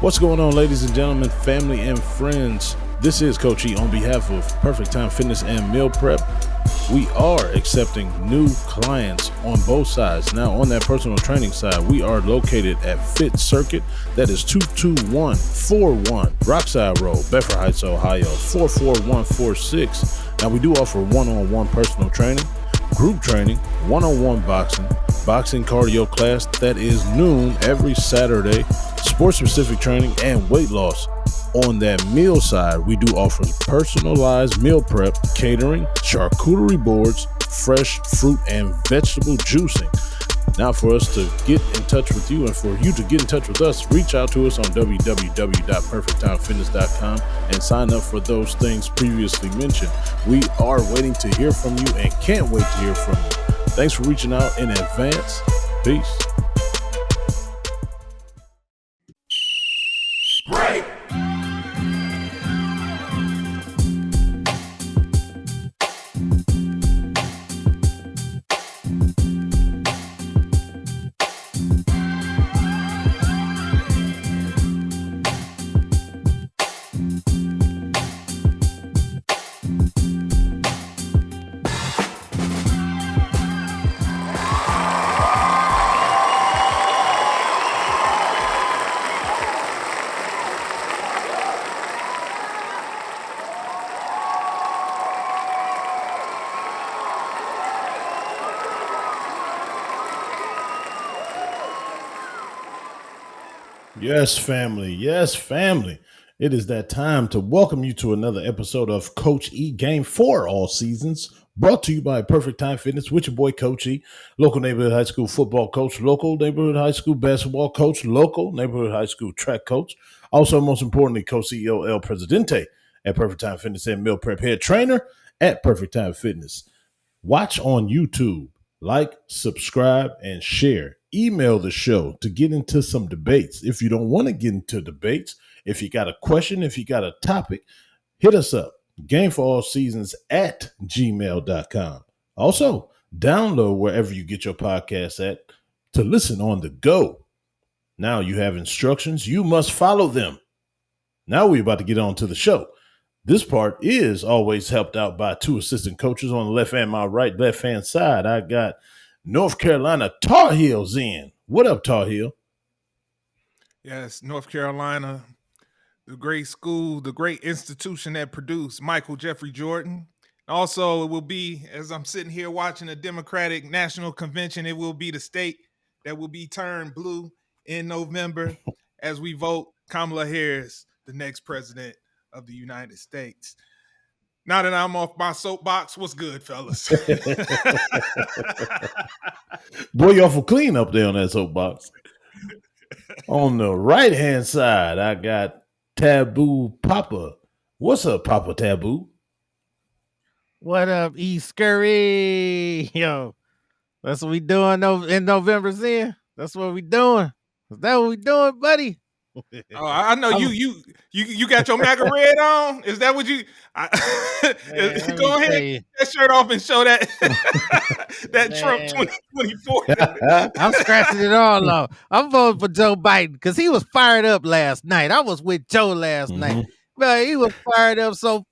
What's going on, ladies and gentlemen, family and friends? This is Coach E on behalf of Perfect Time Fitness and Meal Prep. We are accepting new clients on both sides. Now, on that personal training side, we are located at Fit Circuit. That is 22141 Rockside Road, Bedford Heights, Ohio, 44146. Now, we do offer one-on-one personal training, group training, one-on-one boxing cardio class. That is noon every Saturday, sports-specific training, and weight loss. On that meal side, we do offer personalized meal prep, catering, charcuterie boards, fresh fruit and vegetable juicing. Now, for us to get in touch with you and for you to get in touch with us, reach out to us on www.perfecttimefitness.com and sign up for those things previously mentioned. We are waiting to hear from you and can't wait to hear from you. Thanks for reaching out in advance. Peace. Break. Yes, family. Yes, family. It is that time to welcome you to another episode of Coach E Game for All Seasons, brought to you by Perfect Time Fitness with your boy Coach E, local neighborhood high school football coach, local neighborhood high school basketball coach, local neighborhood high school track coach. Also, most importantly, Co-CEO El Presidente at Perfect Time Fitness and Meal Prep head trainer at Perfect Time Fitness. Watch on YouTube. Like, subscribe, and share. Email the show to get into some debates. If you don't want to get into debates, if you got a question, if you got a topic, hit us up. Game for All Seasons at gmail.com. Also, download wherever you get your podcasts at to listen on the go. Now you have instructions. You must follow them. Now we're about to get on to the show. This part is always helped out by two assistant coaches on the left hand, my right, left hand side. I got North Carolina Tar Heels in. What up, Tar Heel? Yes, North Carolina, the great school, the great institution that produced Michael Jeffrey Jordan. Also, it will be, as I'm sitting here watching the Democratic National Convention, it will be the state that will be turned blue in November as we vote Kamala Harris, the next president of the United States. Now that I'm off my soapbox, what's good, fellas? Boy, you awful clean up there on that soapbox. On the right-hand side, I got Taboo Papa. What's up, Papa Taboo? What up, E. Scurry? Yo, that's what we doing in November's in. That's what we doing. Is that what we doing, buddy? Oh, I know you got your MAGA red on. Is that what you? Man, go ahead, take that shirt off and show that that Trump 2024. I'm scratching it all off. I'm voting for Joe Biden because he was fired up last night. I was with Joe last night. Man, he was fired up, so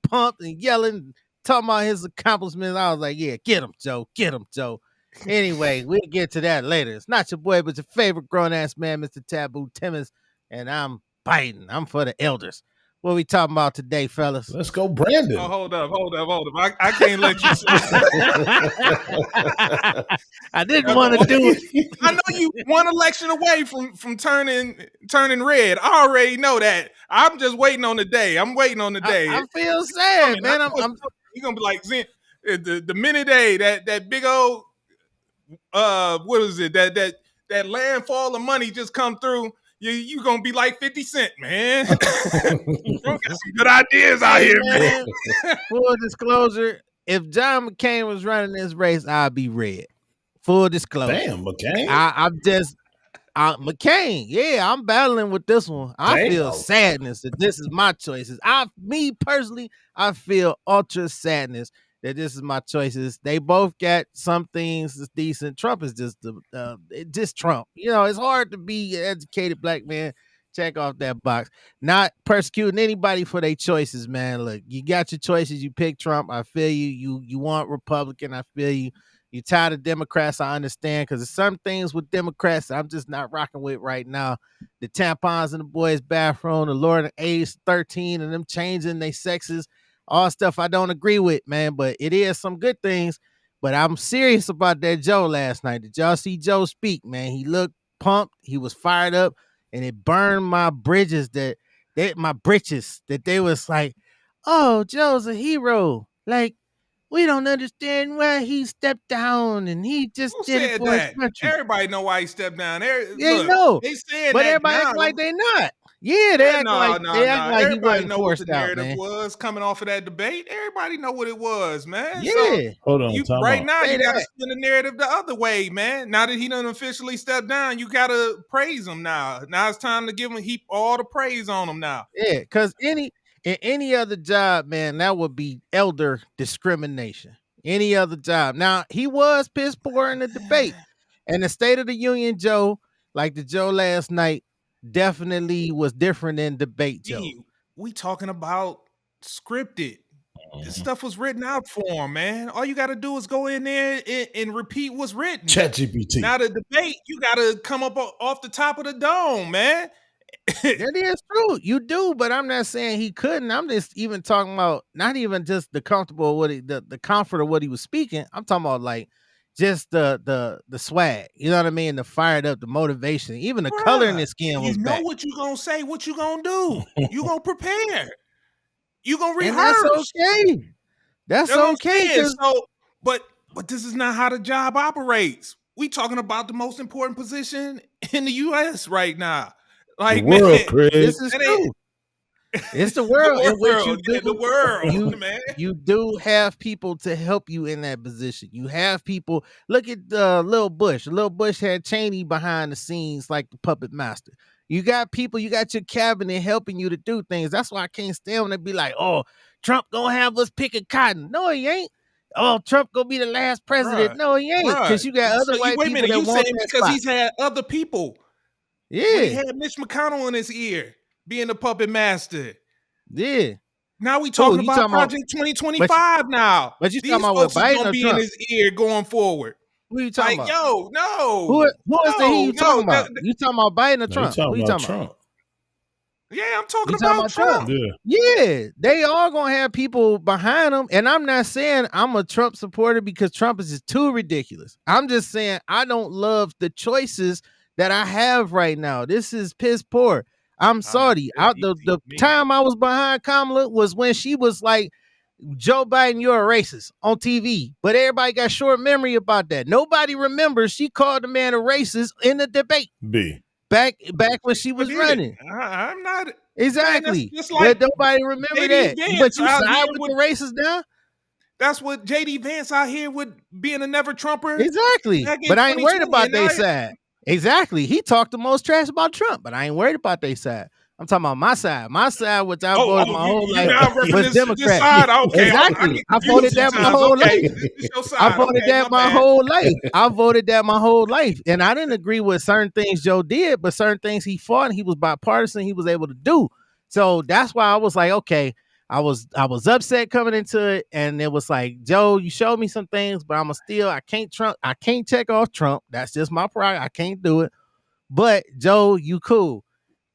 pumped and yelling, talking about his accomplishments. I was like, yeah, get him, Joe. Get him, Joe. Anyway, we'll get to that later. It's not your boy, but your favorite grown-ass man, Mr. Taboo Timmons, and I'm Biden. I'm for the elders. What we talking about today, fellas? Let's go, Brandon. Oh, hold up. I can't let you say that. I didn't want to do it. I know you one election away from turning red. I already know that. I'm just waiting on the day. I'm waiting on the day. I feel sad, man. You're gonna be like the minute day that big old what is it? That landfall of money just come through. You gonna be like 50 Cent, man. You got some good ideas out here, man. Full disclosure: if John McCain was running this race, I'd be red. Full disclosure. Damn, McCain. I'm just McCain. Yeah, I'm battling with this one. I feel sadness that this is my choices. Me personally, I feel ultra sadness that this is my choices. They both got some things that's decent. Trump is just just Trump. You know, it's hard to be an educated black man Check off that box. Not persecuting anybody for their choices, man. Look, you got your choices. You pick Trump. I feel you. You want Republican. I feel you. You tired of Democrats. I understand because there's some things with Democrats I'm just not rocking with right now. The tampons in the boys' bathroom, the lowering age 13, and them changing their sexes, all stuff I don't agree with, man. But it is some good things. But I'm serious about that Joe last night. Did y'all see Joe speak, man? He looked pumped. He was fired up. And it burned my bridges that they was like, oh, Joe's a hero. Like, we don't understand why he stepped down and he just Who did it said for his that? country. Everybody know why he stepped down. They Look, know, they saying but that everybody now. act like they not. Yeah, they act like they act like he Everybody wasn't know what forced the out, narrative man. was coming off of that debate. Everybody know what it was, man. Yeah, So Hold on, time right out. now Say you got to that. spin the narrative the other way, man. Now that he done officially stepped down, you got to praise him now. Now it's time to give him heap all the praise on him now. Yeah, because in any other job, man, that would be elder discrimination. Any other job. Now, he was piss poor in the debate. And the State of the Union Joe, like the Joe last night, definitely was different than debate Joe. Gee, we talking about scripted. This stuff was written out for him, man. All you got to do is go in there and repeat what's written. ChatGPT. Now the debate, you got to come up off the top of the dome, man. That is true. You do, but I'm not saying he couldn't. I'm just even talking about not even just the comfortable what the comfort of what he was speaking. I'm talking about like just the swag. You know what I mean? The fired up, the motivation, even the color in his skin was You know back. what you gonna say, what you gonna do. You gonna prepare. You gonna rehearse. And that's okay. That's okay. So, but this is not how the job operates. We talking about the most important position in the U.S. right now. Like, the world, man, Craig. This is true. It's the world in which you do the world, man. You do have people to help you in that position. You have people. Look at Lil Bush. Lil Bush had Cheney behind the scenes like the puppet master. You got people. You got your cabinet helping you to do things. That's why I can't stand when they be like, "Oh, Trump gonna have us picking cotton." No, he ain't. Oh, Trump gonna be the last president. Right. No, he ain't. Because you got other white people that you want saying that because spot. he's had other people. Yeah, when he had Mitch McConnell in his ear being the puppet master. Yeah. Now we talking about Project 2025 now. But you These talking about folks what, is Biden gonna or be Trump? in his ear going forward. Who are you talking Like, about? yo, no. Who is the he you talking about? You talking about Biden or No, Trump? Who you talking about? Yeah, I'm talking You talking about Trump. Yeah, they all gonna have people behind them. And I'm not saying I'm a Trump supporter because Trump is just too ridiculous. I'm just saying I don't love the choices that I have right now. This is piss poor. I'm sorry. The time I was behind Kamala was when she was like, Joe Biden, you're a racist on TV. But everybody got short memory about that. Nobody remembers she called the man a racist in the debate. Back when she was running. I'm not exactly. Man, like but nobody remember that. But you side with the racists now? That's what JD Vance out here with being a never Trumper. Exactly. But I ain't worried about their side. Exactly. He talked the most trash about Trump, but I ain't worried about their side. I'm talking about my side. My side, which I voted my whole life, was Democrat. Okay, exactly. I voted that my whole life. I voted that my whole life. I voted that my whole life. And I didn't agree with certain things Joe did, but certain things he fought and he was bipartisan, he was able to do. So that's why I was like, okay, I was upset coming into it, and it was like, Joe, you showed me some things, but I can't check off Trump. That's just my pride. I can't do it. But Joe, you cool.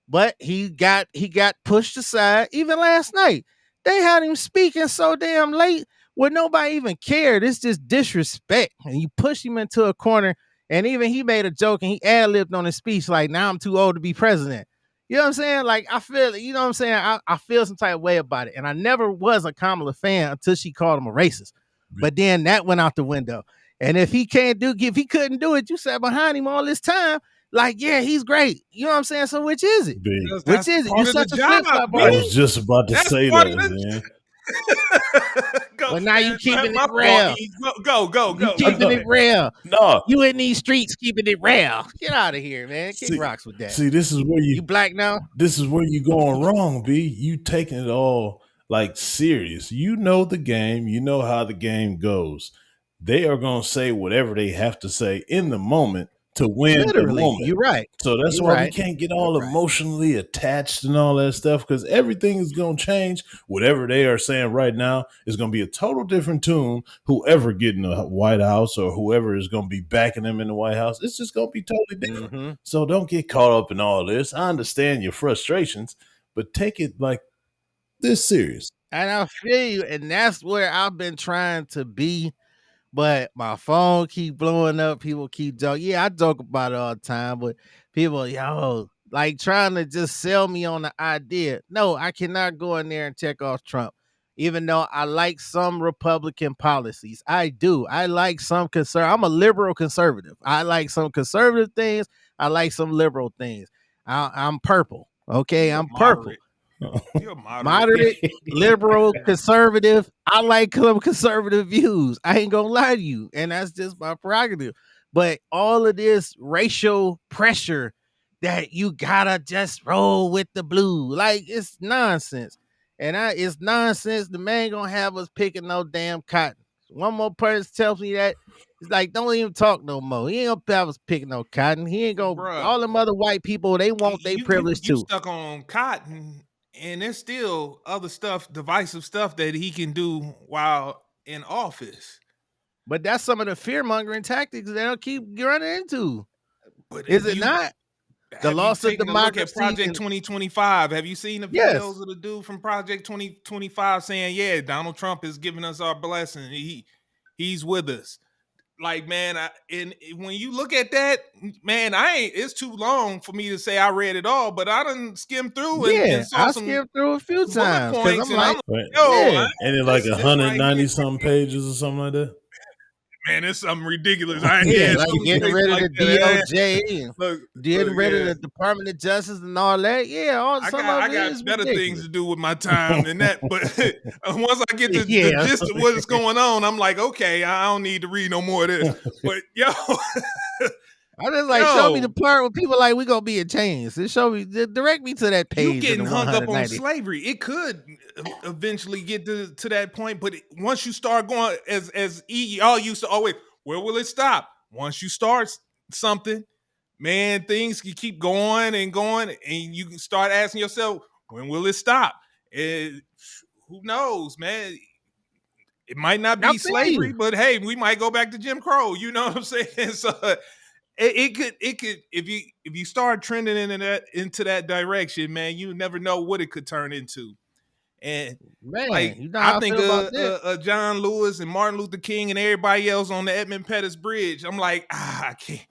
But he got pushed aside. Even last night, they had him speaking so damn late where nobody even cared. It's just disrespect. And you push him into a corner, and even he made a joke and he ad-libbed on his speech like, now I'm too old to be president. You know what I'm saying? Like, I feel, you know what I'm saying? I feel some type of way about it. And I never was a Kamala fan until she called him a racist. But then that went out the window. And if he couldn't do it, you sat behind him all this time. Like, yeah, he's great. You know what I'm saying? So which is it? Which is it? You're such a flip-flop. I was just about to say that, man. But now you keeping it real. Go. You keeping it real. No. You in these streets keeping it real. Get out of here, man. Kick rocks with that. See, this is where you black now? This is where you going wrong, B. You taking it all like serious. You know the game. You know how the game goes. They are going to say whatever they have to say in the moment to win the Literally, moment. you're right. So that's You're why we right. can't get all You're right. emotionally attached and all that stuff, because everything is going to change. Whatever they are saying right now is going to be a total different tune. Whoever get in the White House or whoever is going to be backing them in the White House, it's just going to be totally different. Mm-hmm. So don't get caught up in all this. I understand your frustrations, but take it like this serious. And I feel you, and that's where I've been trying to be. But my phone keep blowing up. People keep joking. Yeah, I joke about it all the time, but people, like trying to just sell me on the idea. No, I cannot go in there and check off Trump. Even though I like some Republican policies. I do. I like some I'm a liberal conservative. I like some conservative things. I like some liberal things. I'm purple. Okay, I'm purple. You're Moderate, liberal, conservative. I like some conservative views. I ain't gonna lie to you, and that's just my prerogative. But all of this racial pressure that you gotta just roll with the blue, like it's nonsense. And it's nonsense. The man gonna have us picking no damn cotton. One more person tells me that, it's like, don't even talk no more. He ain't gonna have us picking no cotton. He ain't gonna. Bruh. All them other white people, they want their privilege you too. Stuck on cotton, and there's still other stuff, divisive stuff that he can do while in office. But that's some of the fear mongering tactics they'll keep running into. But is it not? The loss of democracy. Look at Project 2025. Have you seen the videos of the dude from Project 2025 saying, "Yeah, Donald Trump is giving us our blessing. He's with us." Like, man, and when you look at that, man, it's too long for me to say I read it all, but I done skimmed through and saw I skimmed through a few times points, I'm like, ain't it like 190 something pages or something like that? Man, it's something ridiculous. Like getting rid of the DOJ, getting rid of the Department of Justice and all that. Yeah, I got better things to do with my time than that. But once I get the gist of what's going on, I'm like, okay, I don't need to read no more of this. But I just like, show me the part where people like, we gonna be in chains. Direct me to that page. You getting hung up on slavery. It could eventually get to that point, but once you start going, as y'all used to always, where will it stop? Once you start something, man, things can keep going, and you can start asking yourself, when will it stop? Who knows, man? It might not be slavery, but hey, we might go back to Jim Crow. You know what I'm saying? So it could if you start trending into that direction, man, you never know what it could turn into. And man, I think of John Lewis and Martin Luther King and everybody else on the Edmund Pettus Bridge. I'm like, I can't.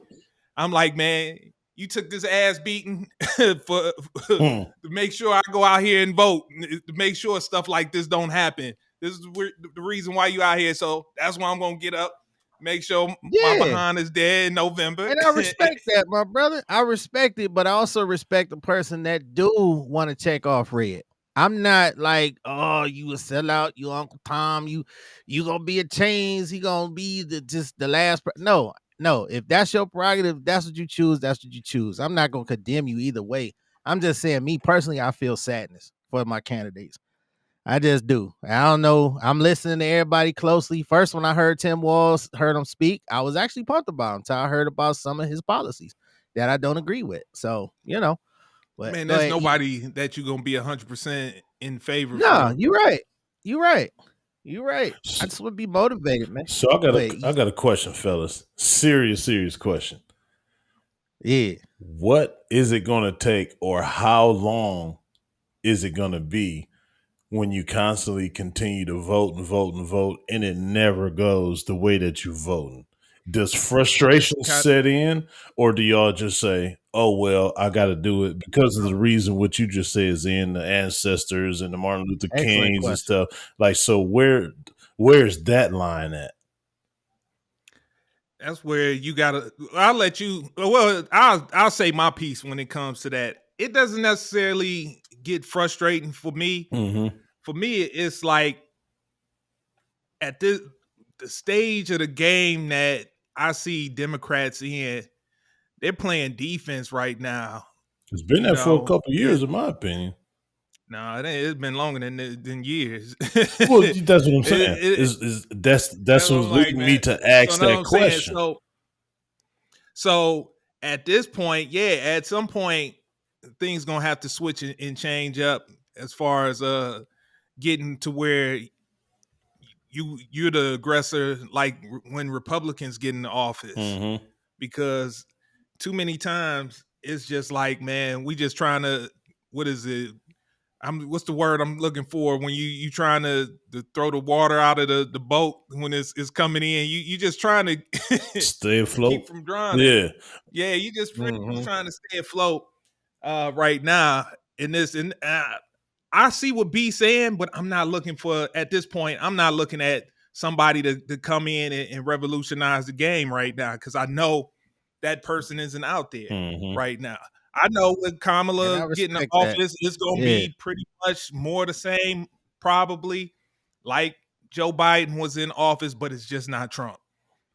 I'm like, man, you took this ass beating to make sure I go out here and vote, to make sure stuff like this don't happen. This is the reason why you out here. So that's why I'm gonna get up, make sure my behind is dead in November. And I respect that, my brother. I respect it, but I also respect the person that do want to check off red. I'm not like, oh, you a sellout, you Uncle Tom, you gonna be a chains, he gonna be the last. No. If that's your prerogative, that's what you choose. That's what you choose. I'm not gonna condemn you either way. I'm just saying, me personally, I feel sadness for my candidates. I just do. I don't know. I'm listening to everybody closely. First, when I heard Tim Walz, heard him speak, I was actually pumped about him until I heard about some of his policies that I don't agree with. So, But, man, there's nobody that you're gonna be 100% in favor. No, you're right. You're right. I just would be motivated, man. So I got a question, fellas. Serious question. Yeah. What is it gonna take, or how long is it gonna be when you constantly continue to vote and it never goes the way that you're voting? Does frustration set in, or do y'all just say, oh, well, I got to do it because of the reason what you just said is in the ancestors and the Martin Luther Kings and stuff? Like, so where's that line at? That's where you gotta. I'll say my piece when it comes to that. It doesn't necessarily get frustrating for me. Mm-hmm. For me, it's like at the stage of the game that I see Democrats in, they're playing defense right now. It's been there for a couple of years, in my opinion. No, it's been longer than years. Well, that's what I'm saying. That's what's leading me to ask that question. So at this point, yeah, at some point, things gonna have to switch and change up as far as getting to where you're the aggressor, like when Republicans get in office, because too many times it's just like, man, we just trying to, what is it? What's the word I'm looking for when you trying to throw the water out of the boat when it's coming in? You just trying to stay afloat, keep from drowning. Yeah, you just trying to stay afloat right now in this. And I see what B's saying, but I'm not looking for, at this point, I'm not looking at somebody to come in and revolutionize the game right now, because I know that person isn't out there right now. I know with Kamala getting in office, it's going to be pretty much more the same, probably, like Joe Biden was in office, but it's just not Trump.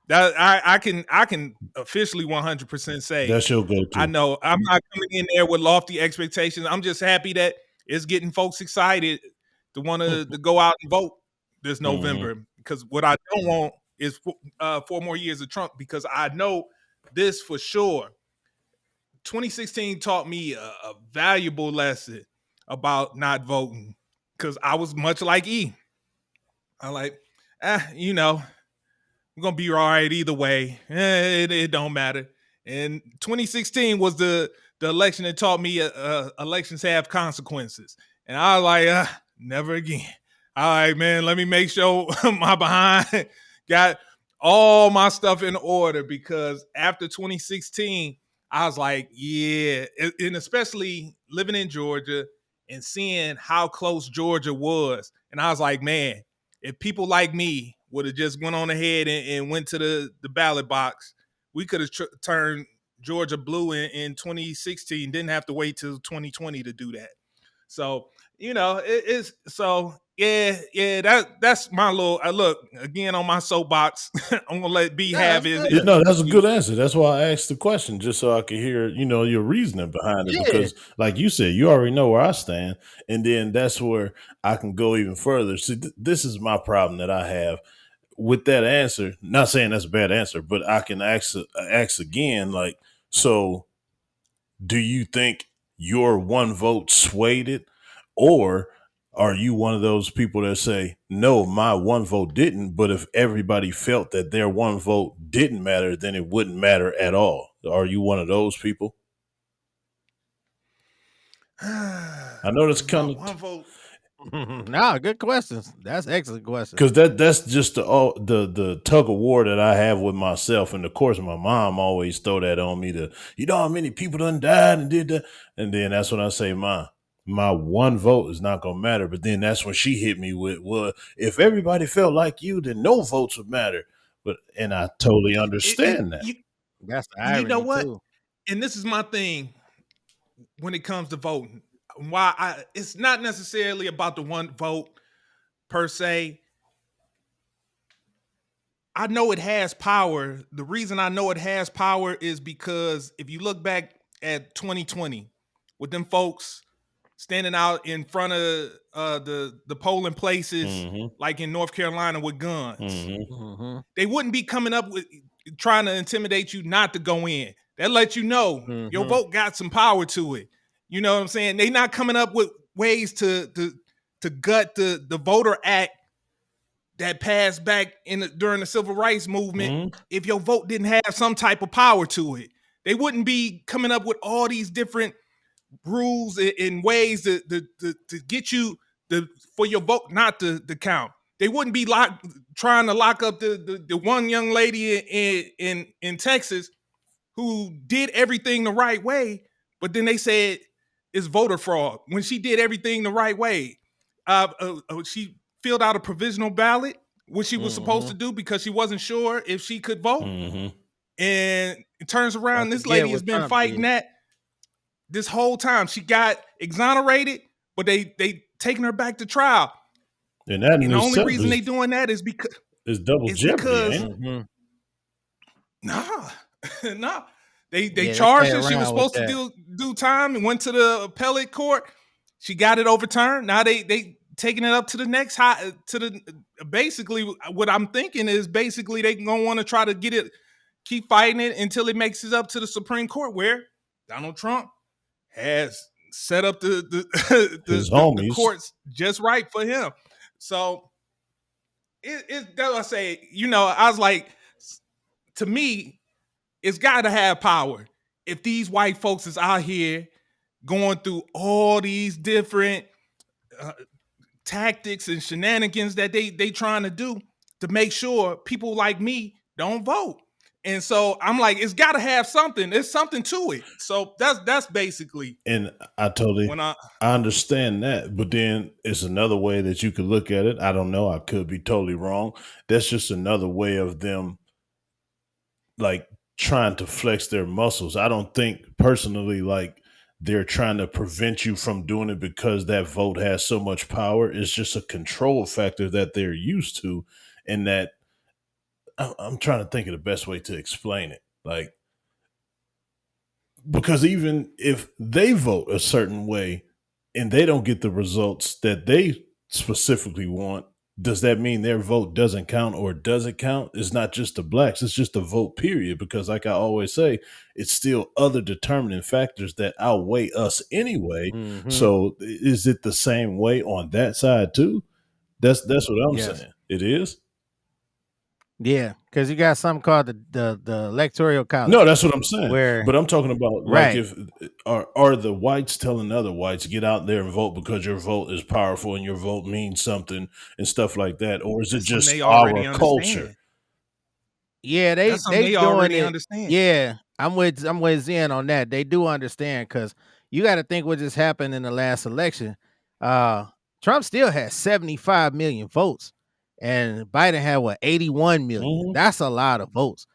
That I can officially 100% say that's your go-to. I know I'm not coming in there with lofty expectations. I'm just happy that it's getting folks excited to want to go out and vote this November. Because what I don't want is 4 more years of Trump, because I know this for sure. 2016 taught me a valuable lesson about not voting, because I was much like E. I'm like, we're going to be all right either way. It don't matter. And 2016 was the election that taught me elections have consequences. And I was like, never again. All right, man, let me make sure my behind got all my stuff in order, because after 2016, I was like, yeah, and especially living in Georgia and seeing how close Georgia was. And I was like, man, if people like me would have just went on ahead and went to the ballot box, we could have turned Georgia blue in 2016. Didn't have to wait till 2020 to do that. So, that's my little. I look again on my soapbox. I'm gonna let B have his. No, that's a good answer. That's why I asked the question, just so I could hear, your reasoning behind it. Because, like you said, you already know where I stand, and then that's where I can go even further. See, this is my problem that I have with that answer. Not saying that's a bad answer, but I can ask again. Like, so, do you think your one vote swayed it, or are you one of those people that say, no, my one vote didn't, but if everybody felt that their one vote didn't matter, then it wouldn't matter at all? Are you one of those people? I know that's kind of one vote. No, good questions. That's excellent questions. Because that's just the tug of war that I have with myself. And of course, my mom always throw that on me. How many people done died and did that, and then that's when I say, my one vote is not gonna matter. But then that's when she hit me with, well, if everybody felt like you, then no votes would matter. And I totally understand that. That's the irony, you know what? too. And this is my thing when it comes to voting. Why it's not necessarily about the one vote per se. I know it has power. The reason I know it has power is because if you look back at 2020 with them folks standing out in front of the polling places, like in North Carolina with guns, they wouldn't be coming up with trying to intimidate you not to go in. That lets you know your vote got some power to it. You know what I'm saying? They not coming up with ways to gut the Voter Act that passed back during the Civil Rights Movement. If your vote didn't have some type of power to it, they wouldn't be coming up with all these different rules and ways to get you for your vote not to count. They wouldn't be trying to lock up the one young lady in Texas who did everything the right way, but then they said it's voter fraud when she did everything the right way. She filled out a provisional ballot, which she was supposed to do because she wasn't sure if she could vote. And it turns around, this lady has been fighting that this whole time. She got exonerated, but they taking her back to trial. And the only reason they doing that is because it's double jeopardy. Nah. They charged her. She was supposed to do time and went to the appellate court. She got it overturned. Now they taking it up to the next basically what I'm thinking is basically they gonna want to try to get it keep fighting it until it makes it up to the Supreme Court, where Donald Trump has set up the courts just right for him. So that's what I say. I was like, to me, it's got to have power. If these white folks is out here going through all these different tactics and shenanigans that they trying to do to make sure people like me don't vote. And so I'm like, it's got to have something. There's something to it. So that's basically. And I understand that, but then it's another way that you could look at it. I don't know. I could be totally wrong. That's just another way of them like trying to flex their muscles. I don't think personally like they're trying to prevent you from doing it because that vote has so much power. It's just a control factor that they're used to, and that I'm trying to think of the best way to explain it. Like, because even if they vote a certain way and they don't get the results that they specifically want, does that mean their vote doesn't count, or does it count? It's not just the blacks, it's just the vote period. Because like I always say, it's still other determining factors that outweigh us anyway. Mm-hmm. So is it the same way on that side too? That's what I'm saying. It is. Yeah, because you got something called the electoral college. No, that's what I'm saying. But I'm talking about like, if are the whites telling other whites, get out there and vote because your vote is powerful and your vote means something and stuff like that, or is it just our culture? Yeah, they already understand. Yeah, I'm with Zen on that. They do understand, because you got to think what just happened in the last election. Trump still has 75 million votes. And Biden had 81 million. Mm-hmm. That's a lot of votes.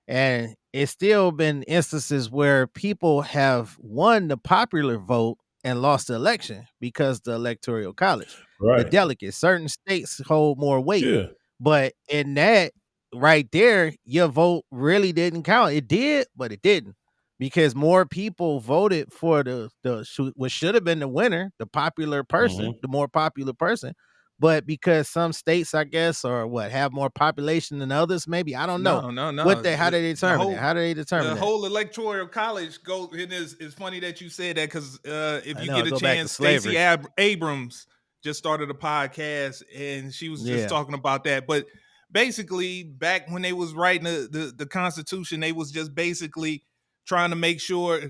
And it's still been instances where people have won the popular vote and lost the election because the electoral college, the delegates, certain states hold more weight. Yeah. But in that right there, your vote really didn't count. It did, but it didn't, because more people voted for what should have been the winner, the popular person, the more popular person. But because some states, I guess, or have more population than others, maybe, I don't know. No. How do they determine it? How do they determine the whole electoral college goes? It's funny that you said that, because if you get a chance, Stacey Abrams just started a podcast and she was just talking about that. But basically, back when they was writing the Constitution, they was just basically trying to make sure.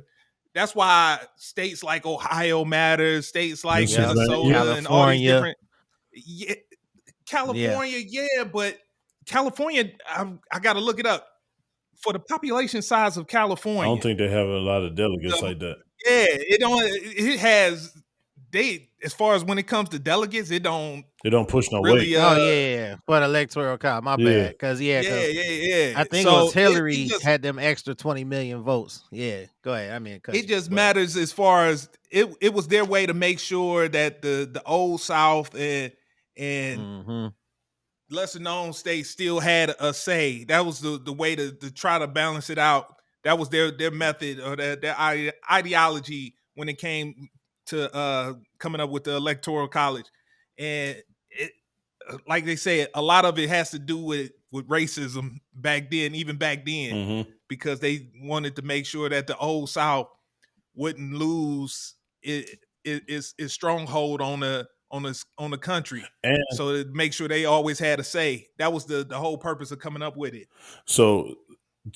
That's why states like Ohio matters, states like Minnesota and all these different. Yeah, California, but California, I got to look it up. For the population size of California, I don't think they have a lot of delegates like that. Yeah, it has. As far as when it comes to delegates, it don't push no weight. For the electoral college, my bad. Because I think it was Hillary had them extra 20 million votes. Yeah, go ahead. It just matters as far as it was their way to make sure that the old South and lesser known states still had a say. That was the way to try to balance it out. That was their method, or their ideology when it came to coming up with the electoral college. And it, like they said, a lot of it has to do with racism back then, because they wanted to make sure that the old South wouldn't lose its stronghold on the country, and so to make sure they always had a say. That was the whole purpose of coming up with it. So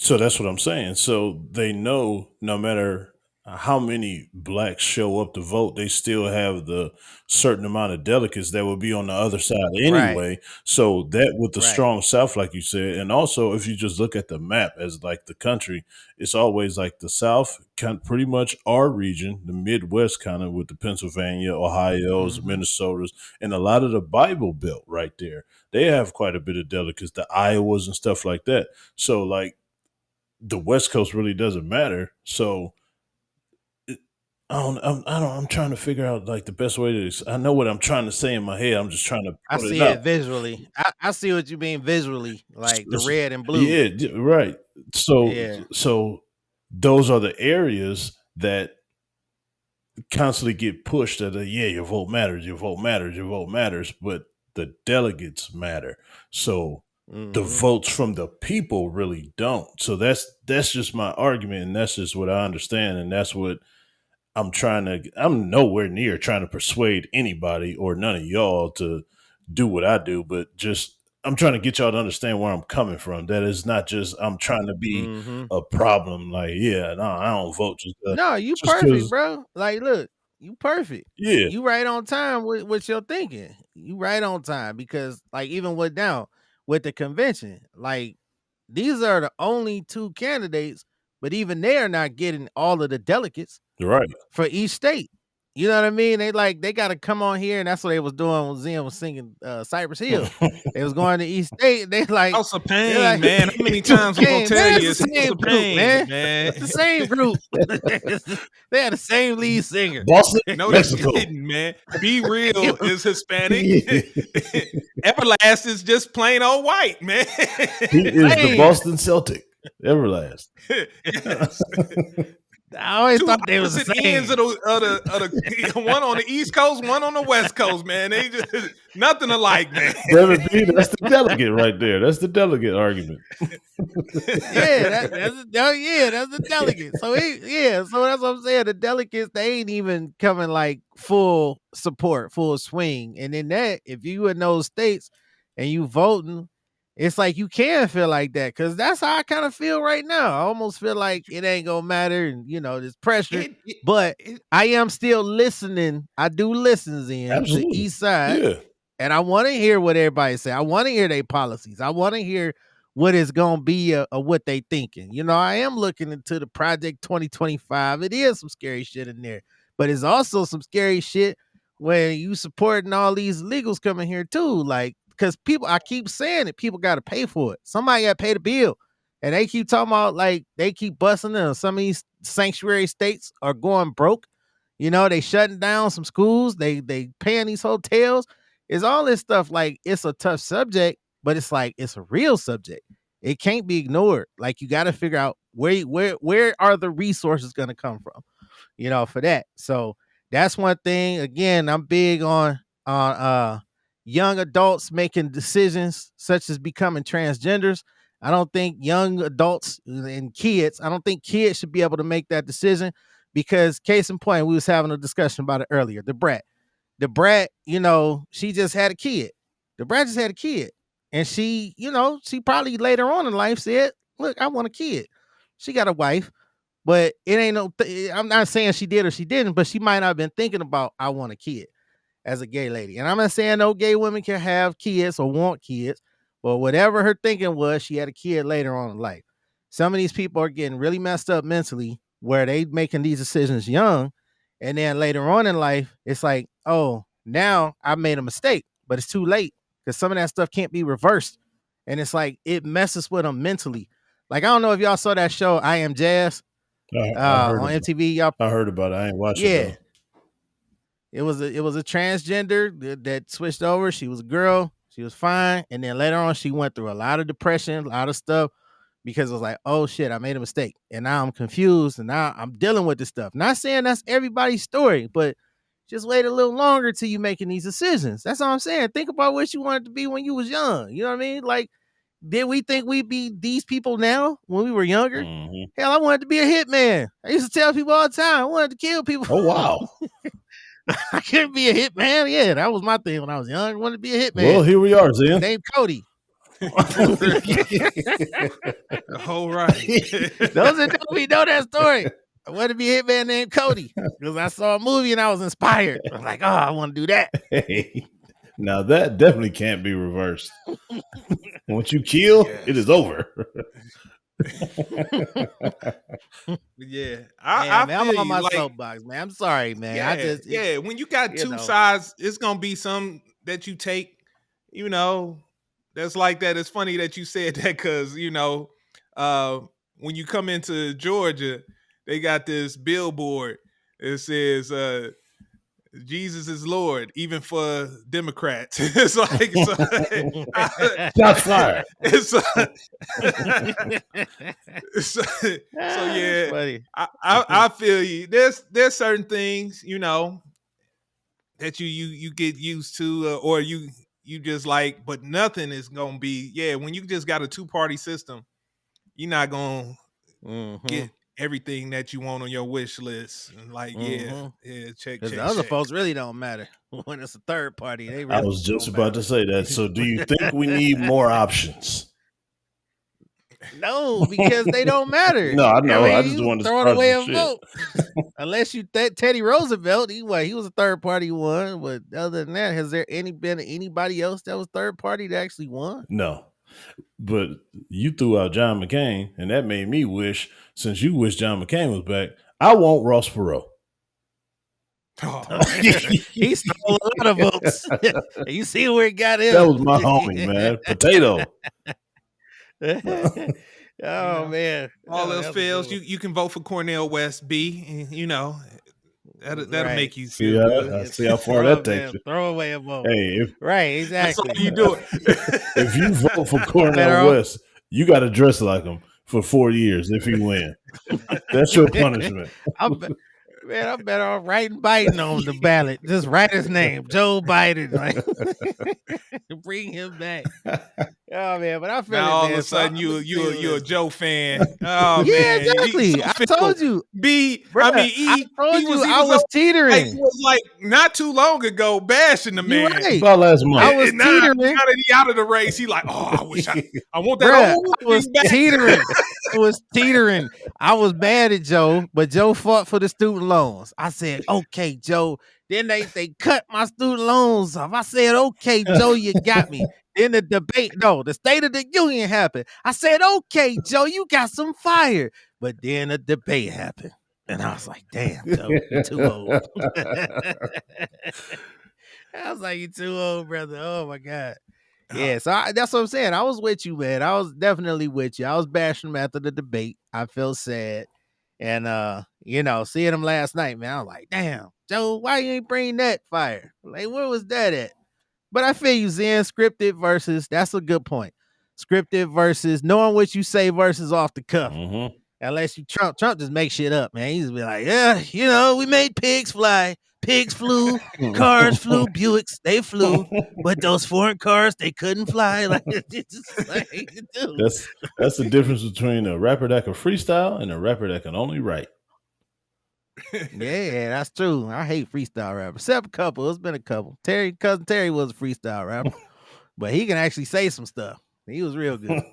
that's what I'm saying. So they know no matter how many blacks show up to vote, they still have the certain amount of delegates that will be on the other side anyway. Right. So that with the strong South, like you said, and also if you just look at the map as like the country, it's always like the South, pretty much our region, the Midwest kind of with the Pennsylvania, Ohio's, Minnesota's, and a lot of the Bible Belt right there. They have quite a bit of delegates, the Iowas and stuff like that. So like the West Coast really doesn't matter. So I'm trying to figure out like the best way to. I know what I'm trying to say in my head. I'm just trying to. I see it visually. I see what you mean visually, like the red and blue. Yeah, right. So those are the areas that constantly get pushed. That your vote matters. Your vote matters. Your vote matters. But the delegates matter. So the votes from the people really don't. So that's just my argument, and that's just what I understand, and that's what I'm nowhere near trying to persuade anybody or none of y'all to do what I do, but just I'm trying to get y'all to understand where I'm coming from. That is not just I'm trying to be a problem. Like, yeah, no, I don't vote No, you just perfect, because. bro. Like, look, you perfect. Yeah, You right on time with your thinking. You right on time because, like, even with the convention, like, these are the only two candidates, but even they are not getting all of the delegates you're right. for each state. You know what I mean? They got to come on here, and that's what they was doing when Zen was singing Cypress Hill. They was going to each state. They like House of they're Pain, like man. How many times we gonna Pain. tell Man, you it's it's the House same of group, Pain, man. man? It's the same group. They had the same lead singer. Boston, No, they Mexico. didn't, man. Be Real is Hispanic. Yeah. Everlast is just plain old white, man. He is the Same. Boston Celtic. Everlast. Yes. I always Two thought they was the opposite same. ends of the one on the East Coast, one on the West Coast, man. They just nothing alike, man. Brother B, that's the delegate right there. That's the delegate argument. Yeah, that's the delegate. So so that's what I'm saying. The delegates, they ain't even coming like full support, full swing. And then that, if you in those states and you voting, it's like you can feel like that because that's how I kind of feel right now. I almost feel like it ain't gonna matter, and there's pressure. But I am still listening. I do listen in to Absolutely. East Side. Yeah. And I want to hear what everybody say. I want to hear their policies. I want to hear what is going to be what they thinking. I am looking into the Project 2025. It is some scary shit in there, but it's also some scary shit when you supporting all these illegals coming here too. Like, because people, I keep saying it, people got to pay for it. Somebody got to pay the bill. And they keep talking about like they keep busting in. Some of these sanctuary states are going broke. They shutting down some schools. They paying these hotels. It's all this stuff. Like, it's a tough subject, but it's like it's a real subject. It can't be ignored. Like, you got to figure out where are the resources going to come from, for that. So that's one thing. Again, I'm big on young adults making decisions such as becoming transgenders. I don't think young adults and kids, I don't think kids should be able to make that decision because, case in point, we was having a discussion about it earlier. The brat, she just had a kid. The brat just had a kid. And she probably later on in life said, look, I want a kid. She got a wife, but it ain't I'm not saying she did or she didn't, but she might not have been thinking about, I want a kid as a gay lady. And I'm not saying no gay women can have kids or want kids, but whatever her thinking was, she had a kid later on in life. Some of these people are getting really messed up mentally where they making these decisions young. And then later on in life, it's like, oh, now I made a mistake, but it's too late because some of that stuff can't be reversed. And it's like, it messes with them mentally. Like, I don't know if y'all saw that show, I Am Jazz, on MTV. Y'all, I heard about it. I ain't watching it, though. It was a transgender that switched over. She was a girl. She was fine. And then later on, she went through a lot of depression, a lot of stuff because it was like, oh shit, I made a mistake. And now I'm confused. And now I'm dealing with this stuff. Not saying that's everybody's story, but just wait a little longer till you making these decisions. That's all I'm saying. Think about what you wanted to be when you was young. You know what I mean? Like, did we think we'd be these people now when we were younger? Mm-hmm. Hell, I wanted to be a hitman. I used to tell people all the time, I wanted to kill people. Oh, wow. I couldn't be a hitman. Yeah, that was my thing when I was young. I wanted to be a hitman. Well, here we are, Zen. Named Cody. All right. Those that know that story. I wanted to be a hitman named Cody because I saw a movie and I was inspired. I was like, oh, I want to do that. Hey, now that definitely can't be reversed. Once you kill, it is over. Yeah, man, I'm on my soapbox, man. I'm sorry, man. Yeah, when you got two sides, it's gonna be some that you take. That's like that. It's funny that you said that because when you come into Georgia, they got this billboard. It says Jesus is Lord, even for Democrats. It's like shots fired. So yeah, I feel you. There's certain things that you get used to, or you you just like, but nothing is gonna be. Yeah, when you just got a 2-party system, you're not gonna get everything that you want on your wish list. And like, yeah, check. Because the other folks really don't matter when it's a third party. They really I was just about to say that. So, do you think we need more options? No, because they don't matter. No, I know. I just wanted to throw start away some a shit. vote. Unless you Teddy Roosevelt, he was a third party one. But other than that, has there been anybody else that was third party that actually won? No. But you threw out John McCain, and that made me wish, since you wish John McCain was back, I want Ross Perot. Oh, he stole a lot of votes. You see where he got him? That was my homie, man. Potato. Oh man! All else fails, you can vote for Cornel West B. And, that'll make you feel good. I see how far that takes you. Throw away a vote. Hey, right, exactly. That's all you do it. If you vote for Cornel West, you got to dress like him for 4 years if you win. That's your punishment. I'm better off writing Biden on the ballot. Just write his name, Joe Biden. Like, bring him back. Oh man, but I feel now it, all man. of a sudden you a Joe fan. Oh yeah, man, exactly. I told you. I told you I was teetering. Like, it was like not too long ago bashing the man. Right. About last month. I was teetering. Now that he out of the race, he like, I wish I want that. I was teetering. I was teetering. I was mad at Joe, but Joe fought for the student loans. I said, okay, Joe. Then they cut my student loans off. I said, okay, Joe, you got me. Then the debate, the State of the Union happened. I said, okay, Joe, you got some fire. But then a debate happened. And I was like, damn, Joe, you're too old. I was like, you're too old, brother. Oh, my God. Yeah, so that's what I'm saying. I was with you, man. I was definitely with you. I was bashing him after the debate. I felt sad. And, seeing him last night, man, I was like, damn, Joe, why you ain't bring that fire? Like, where was that at? But I feel you, Zen. Scripted versus, that's a good point. Scripted versus knowing what you say versus off the cuff. Mm-hmm. Unless you Trump just make shit up, man. He just be like, yeah, we made pigs fly. Pigs flew, cars flew, Buicks, they flew, but those foreign cars, they couldn't fly. Like, dude. That's the difference between a rapper that can freestyle and a rapper that can only write. Yeah, that's true. I hate freestyle rappers. Except a couple. It's been a couple. Cousin Terry was a freestyle rapper, but he can actually say some stuff. He was real good.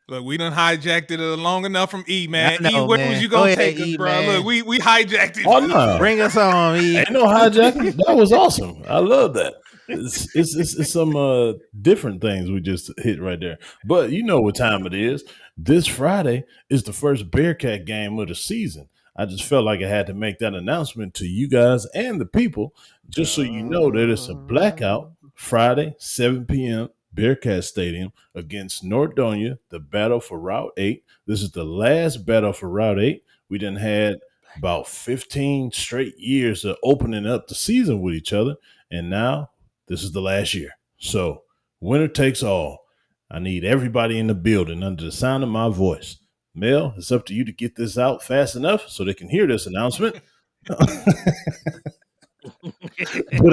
Look, we done hijacked it long enough from E, man. Know, E, where was you gonna take us, bro? Man. Look, we hijacked it. Oh no, bring us on, E. Ain't no hijacking. That was awesome. I love that. It's some different things we just hit right there. But you know what time it is. This Friday is the first Bearcat game of the season. I just felt like I had to make that announcement to you guys and the people, just so you know that it's a blackout Friday, 7 p.m. Bearcat Stadium against Nordonia, the battle for Route 8. This is the last battle for Route 8. We done had about 15 straight years of opening up the season with each other, and now this is the last year. So winner takes all. I need everybody in the building under the sound of my voice. Mel, it's up to you to get this out fast enough so they can hear this announcement. But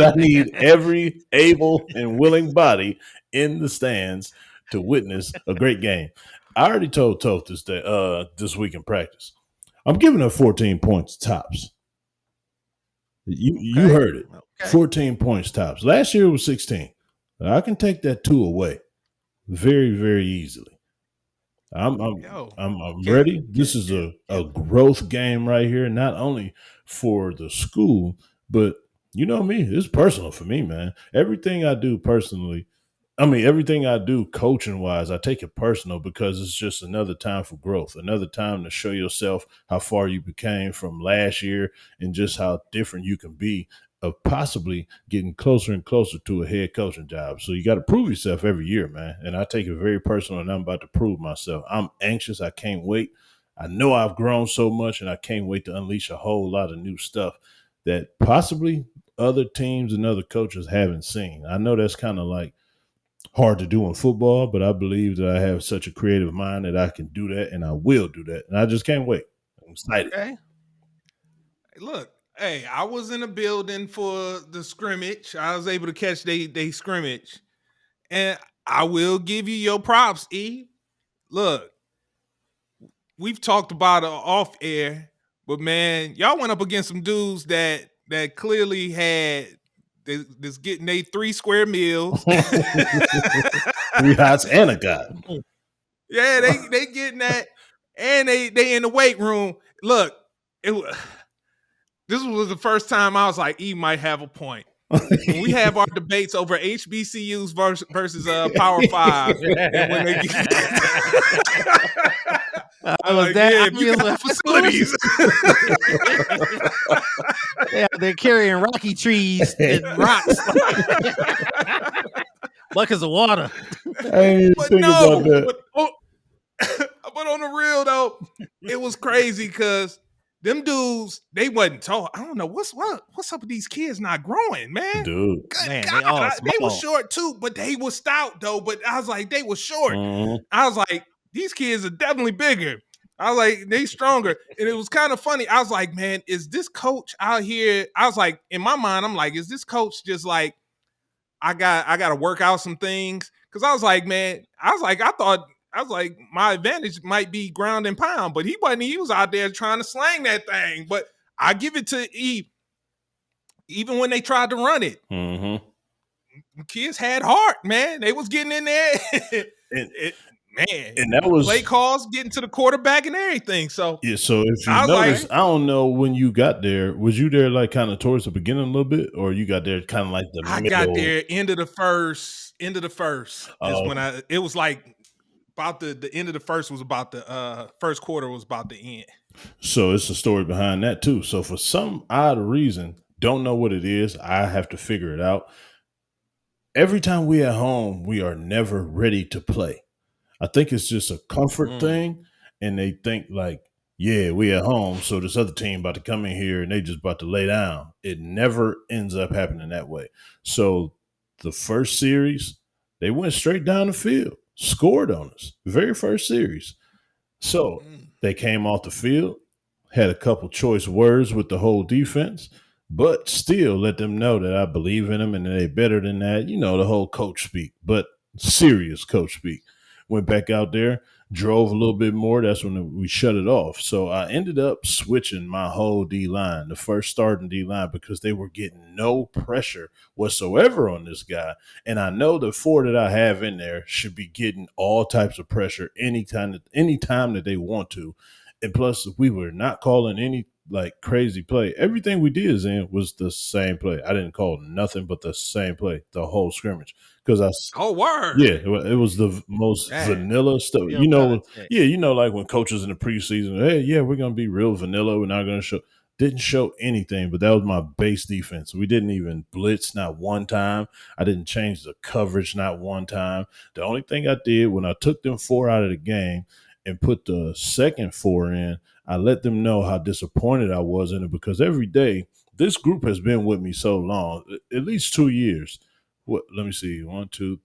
I need every able and willing body in the stands to witness a great game. I already told Toth this week in practice. I'm giving her 14 points tops. You heard it. Okay. 14 points tops. Last year it was 16. I can take that 2 away very, very easily. I'm ready. This is a growth game right here, not only for the school, but you know me, it's personal for me, man. Everything I do personally, everything I do coaching-wise, I take it personal because it's just another time for growth, another time to show yourself how far you became from last year and just how different you can be of possibly getting closer and closer to a head coaching job. So you got to prove yourself every year, man. And I take it very personal, and I'm about to prove myself. I'm anxious. I can't wait. I know I've grown so much, and I can't wait to unleash a whole lot of new stuff that possibly other teams and other coaches haven't seen. I know that's kind of like hard to do in football, but I believe that I have such a creative mind that I can do that, and I will do that. And I just can't wait. I'm excited. Okay. Look, Hey, I was in a building for the scrimmage. I was able to catch they scrimmage. And I will give you your props, E. Look, we've talked about it off air, but man, y'all went up against some dudes that clearly had this getting they 3 square meals. 3 hots and a god. Yeah, they getting that, and they in the weight room. Look, this was the first time I was like, E might have a point. When we have our debates over HBCUs versus Power 5, and when they was that yeah, facilities. Yeah, they're carrying rocky trees and rocks, buckets of water. But no, but on the real though, it was crazy because them dudes, they wasn't tall. I don't know what's up with these kids not growing, man. Dude, Good man, God, they were short too, but they were stout though. But I was like, they were short. I was like, these kids are definitely bigger. I was like, they stronger. And it was kind of funny. I was like, man, is this coach out here? I was like, in my mind, I'm like, is this coach just like, I got to work out some things? Because I was like, man, I thought my advantage might be ground and pound, but he wasn't. He was out there trying to slang that thing. But I give it to E. Even when they tried to run it, kids had heart, man. They was getting in there. And that was play calls getting to the quarterback and everything. So yeah. So if you notice, I don't know when you got there. Was you there like kind of towards the beginning a little bit, or you got there kind of like the middle? I got there end of the first is when it was like about the end of the first was about the first quarter was about the end. So it's a story behind that too. So for some odd reason, don't know what it is. I have to figure it out. Every time we at home, we are never ready to play. I think it's just a comfort thing, and they think like, yeah, we at home, so this other team about to come in here and they just about to lay down. It never ends up happening that way. So the first series, they went straight down the field, scored on us, very first series. So they came off the field, had a couple choice words with the whole defense, but still let them know that I believe in them and they're better than that. You know, the whole coach speak, but serious coach speak. Went back out there, drove a little bit more. That's when we shut it off. So I ended up switching my whole D-line, the first starting D-line, because they were getting no pressure whatsoever on this guy. And I know the 4 that I have in there should be getting all types of pressure anytime that they want to. And plus, we were not calling any like crazy play. Everything we did was the same play. I didn't call nothing but the same play, the whole scrimmage. Because word. Yeah, it was the most vanilla stuff. You know, like when coaches in the preseason, hey, yeah, we're gonna be real vanilla. We're not gonna show. Didn't show anything, but that was my base defense. We didn't even blitz not one time. I didn't change the coverage not one time. The only thing I did when I took them 4 out of the game and put the second 4 in, I let them know how disappointed I was in it, because every day this group has been with me so long, at least 2 years. What? Let me see. 1, 2.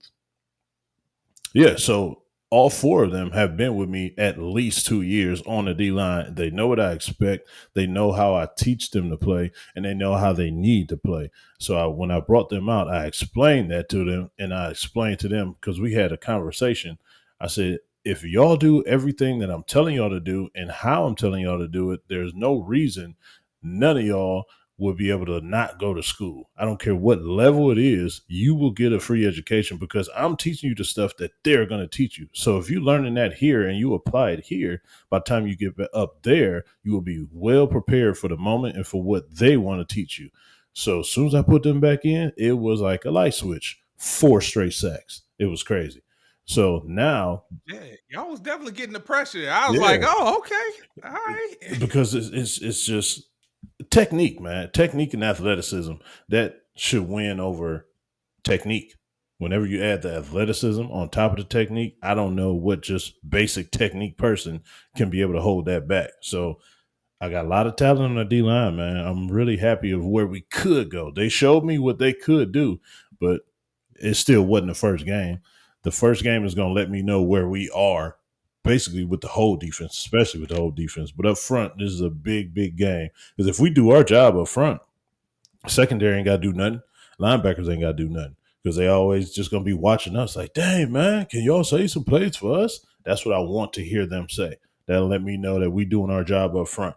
Yeah, so all 4 of them have been with me at least 2 years on the D-line. They know what I expect. They know how I teach them to play, and they know how they need to play. So when I brought them out, I explained that to them, and I explained to them, because we had a conversation. I said, if y'all do everything that I'm telling y'all to do and how I'm telling y'all to do it, there's no reason none of y'all will be able to not go to school. I don't care what level it is, you will get a free education, because I'm teaching you the stuff that they're going to teach you. So if you're learning that here and you apply it here, by the time you get up there, you will be well prepared for the moment and for what they want to teach you. So as soon as I put them back in, it was like a light switch. 4 straight sacks. It was crazy. So now, yeah, y'all was definitely getting the pressure. I was like, oh, okay, all right. Because it's just technique, man. Technique and athleticism, that should win over technique. Whenever you add the athleticism on top of the technique, I don't know what just basic technique person can be able to hold that back. So I got a lot of talent on the D-line, man. I'm really happy of where we could go. They showed me what they could do, but it still wasn't the first game. The first game is going to let me know where we are basically with the whole defense, especially with the whole defense. But up front, this is a big, big game. Because if we do our job up front, secondary ain't got to do nothing. Linebackers ain't got to do nothing. Because they always just going to be watching us like, dang, man, can y'all say some plays for us? That's what I want to hear them say. That'll let me know that we doing our job up front.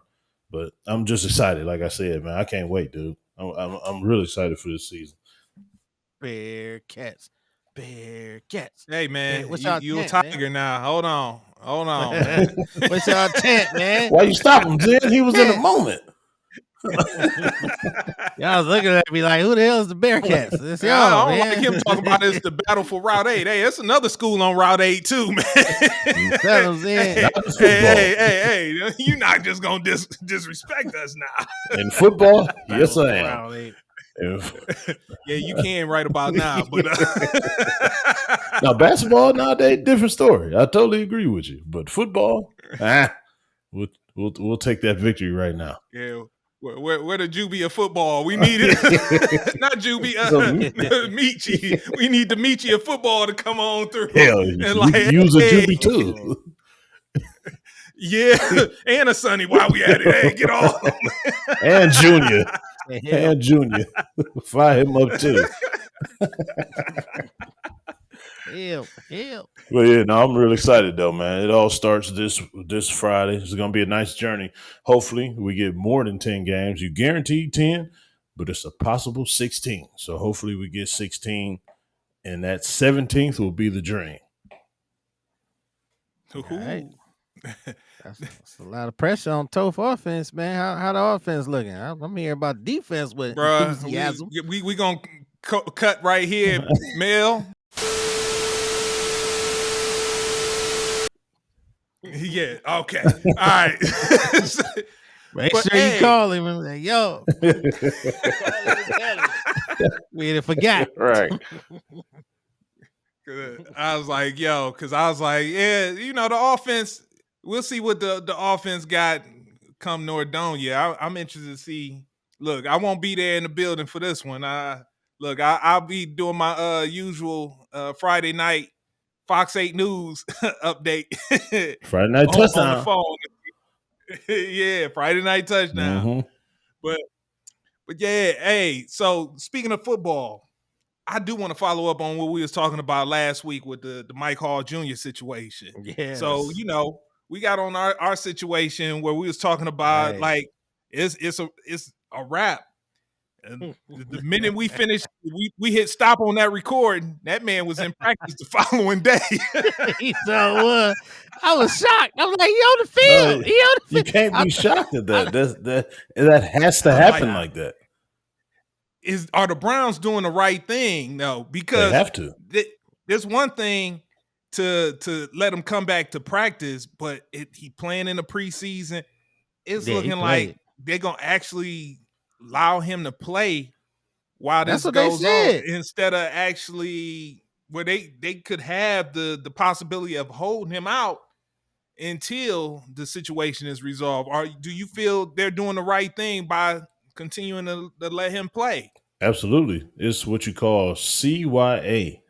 But I'm just excited. Like I said, man, I can't wait, dude. I'm really excited for this season. Bearcats. Hey, man, What's you a tent, tiger man? now. Hold on, man. What's y'all tent, man? Why you stop him, Jen? He was in the moment. Y'all was looking at me like, who the hell is the Bearcats? It's y'all, I don't man. like him talking about this, the battle for Route 8. Hey, that's another school on Route 8 too, man. That was it. Hey, you're not just going to disrespect us now. In football, yes, I am. Route 8. Yeah, you can right about now, but Now basketball nowadays, different story. I totally agree with you. But football, we'll take that victory right now. yeah. Where the Juby of football? We need it. Not Juby, Michi. We need the Michi of football to come on through. Hell, you can use a Juby too. Yeah, and a Sonny while we at it. Hey, get on. And Junior. And Junior. Fire him up too. Help. But yeah, no, I'm really excited though, man. It all starts this Friday. It's gonna be a nice journey. Hopefully, we get more than 10 games. You guaranteed 10, but it's a possible 16. So hopefully, we get 16, and that 17th will be the dream. Right. That's a lot of pressure on Toph offense, man. How the offense looking? I'm hearing about defense with enthusiasm. We gonna cut right here, Mel. Yeah. Okay. All right. Make sure you call him and say, "Yo, we didn't forget." Right. I was like, yo, because I was like, yeah, the offense. We'll see what the offense got come Nordonia. I'm interested to see. Look, I won't be there in the building for this one. I'll be doing my usual Friday night Fox 8 News update. Friday night touchdown on the phone. Yeah, Friday night touchdown. Mm-hmm. But yeah, hey. So speaking of football, I do want to follow up on what we was talking about last week with the Mike Hall Jr. situation. Yeah. So we got on our situation where we was talking about like it's a wrap. And the minute we finished, we hit stop on that recording. That man was in practice the following day. He so I was shocked. I was like, he on the field. He on the field. You can't be shocked at that. That has to happen like that. Are the Browns doing the right thing? No, because they have to. There's one thing to let him come back to practice, but he playing in the preseason. It's looking like they're gonna actually allow him to play while this goes on, instead of actually where they could have the possibility of holding him out until the situation is resolved. Do you feel they're doing the right thing by continuing to let him play? Absolutely. It's what you call CYA.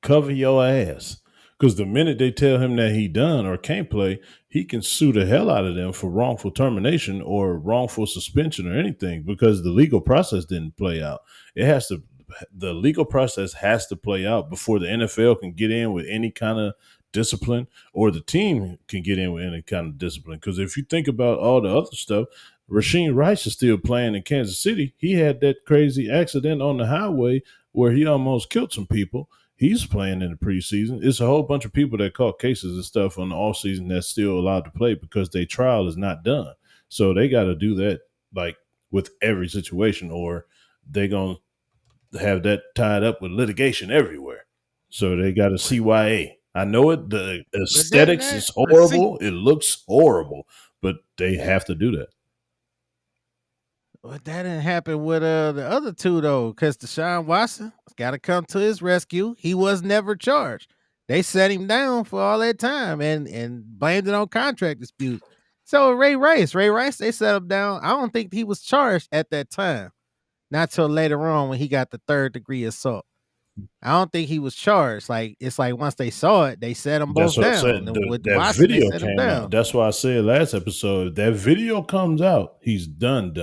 Cover your ass. Because the minute they tell him that he done or can't play, he can sue the hell out of them for wrongful termination or wrongful suspension or anything, because the legal process didn't play out. The legal process has to play out before the NFL can get in with any kind of discipline, or the team can get in with any kind of discipline. Because if you think about all the other stuff, Rasheen Rice is still playing in Kansas City. He had that crazy accident on the highway where he almost killed some people. He's playing in the preseason. It's a whole bunch of people that caught cases and stuff on the off season that's still allowed to play because their trial is not done. So they got to do that like with every situation, or they're going to have that tied up with litigation everywhere. So they got a CYA. I know it. The aesthetics is horrible. It looks horrible, but they have to do that. But that didn't happen with the other two though, because Deshaun Watson got to come to his rescue. He was never charged. They set him down for all that time and blamed it on contract disputes. So Ray Rice, they set him down. I don't think he was charged at that time. Not till later on when he got the 3rd-degree assault. I don't think he was charged. Like it's like once they saw it, they set them That's both what I down. said. And with That Watson, they video set him came out. down. That's why I said last episode, if that video comes out, he's done.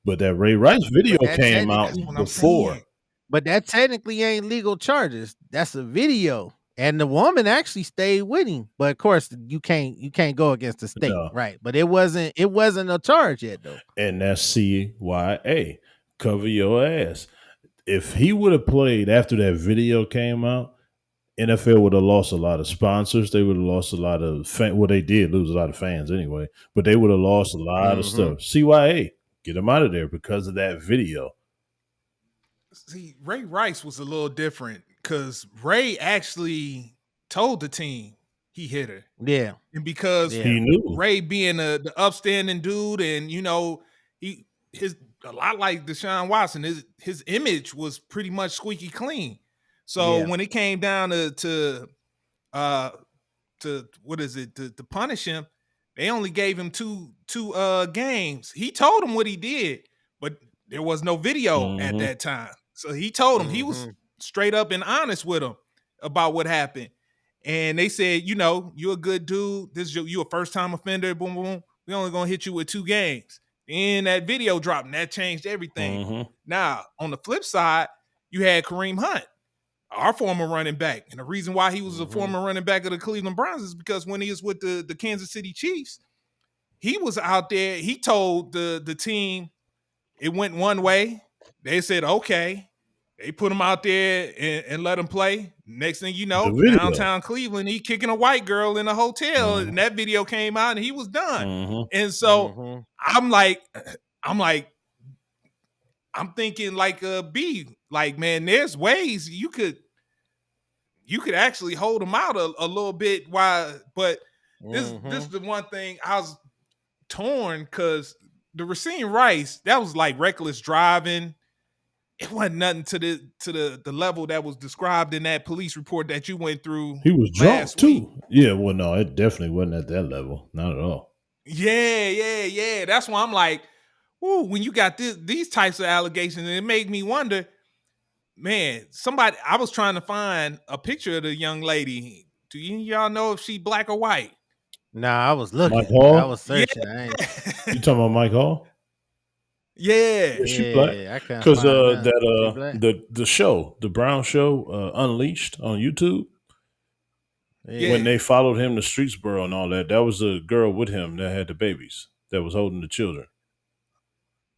But that Ray Rice video that came out That's what I'm before. saying. But that technically ain't legal charges. That's a video. And the woman actually stayed with him. But of course, you can't go against the state, No. right? But it wasn't a charge yet though. And that's CYA. Cover your ass. If he would have played after that video came out, NFL would have lost a lot of sponsors. They would have lost a lot of well, they did lose a lot of fans anyway, but they would have lost a lot of stuff. CYA, get them out of there because of that video. See, Ray Rice was a little different because Ray actually told the team he hit her. Yeah. And because he knew Ray being the upstanding dude, and his a lot like Deshaun Watson, his image was pretty much squeaky clean. So when it came down to what is it to punish him, they only gave him two games. He told him what he did, but there was no video at that time. So he told him he was straight up and honest with him about what happened. And they said, you're a good dude. You a first time offender. Boom, boom. We only gonna hit you with 2 games. And that video dropped, and that changed everything. Now, on the flip side, you had Kareem Hunt, our former running back. And the reason why he was a former running back of the Cleveland Browns is because when he was with the Kansas City Chiefs, he was out there. He told the team it went one way. They said, okay. They put him out there and let him play. Next thing you know, downtown Cleveland, he kicking a white girl in a hotel, and that video came out, and he was done. And so I'm thinking like B, like, man, there's ways you could actually hold him out a little bit. But this is the one thing I was torn, because the Racine Rice, that was like reckless driving. It wasn't nothing to the level that was described in that police report that you went through. He was drunk too. Yeah, well, no, it definitely wasn't at that level. Not at all. Yeah. That's why I'm like, ooh, when you got these types of allegations, it made me wonder, man, I was trying to find a picture of the young lady. Do y'all know if she black or white? Nah, I was looking. Mike Hall? I was searching. Yeah. You talking about Mike Hall? Yeah, she black. Because the show, the Brown Show, Unleashed on YouTube. Yeah. When they followed him to Streetsboro and all that, that was a girl with him that had the babies, that was holding the children.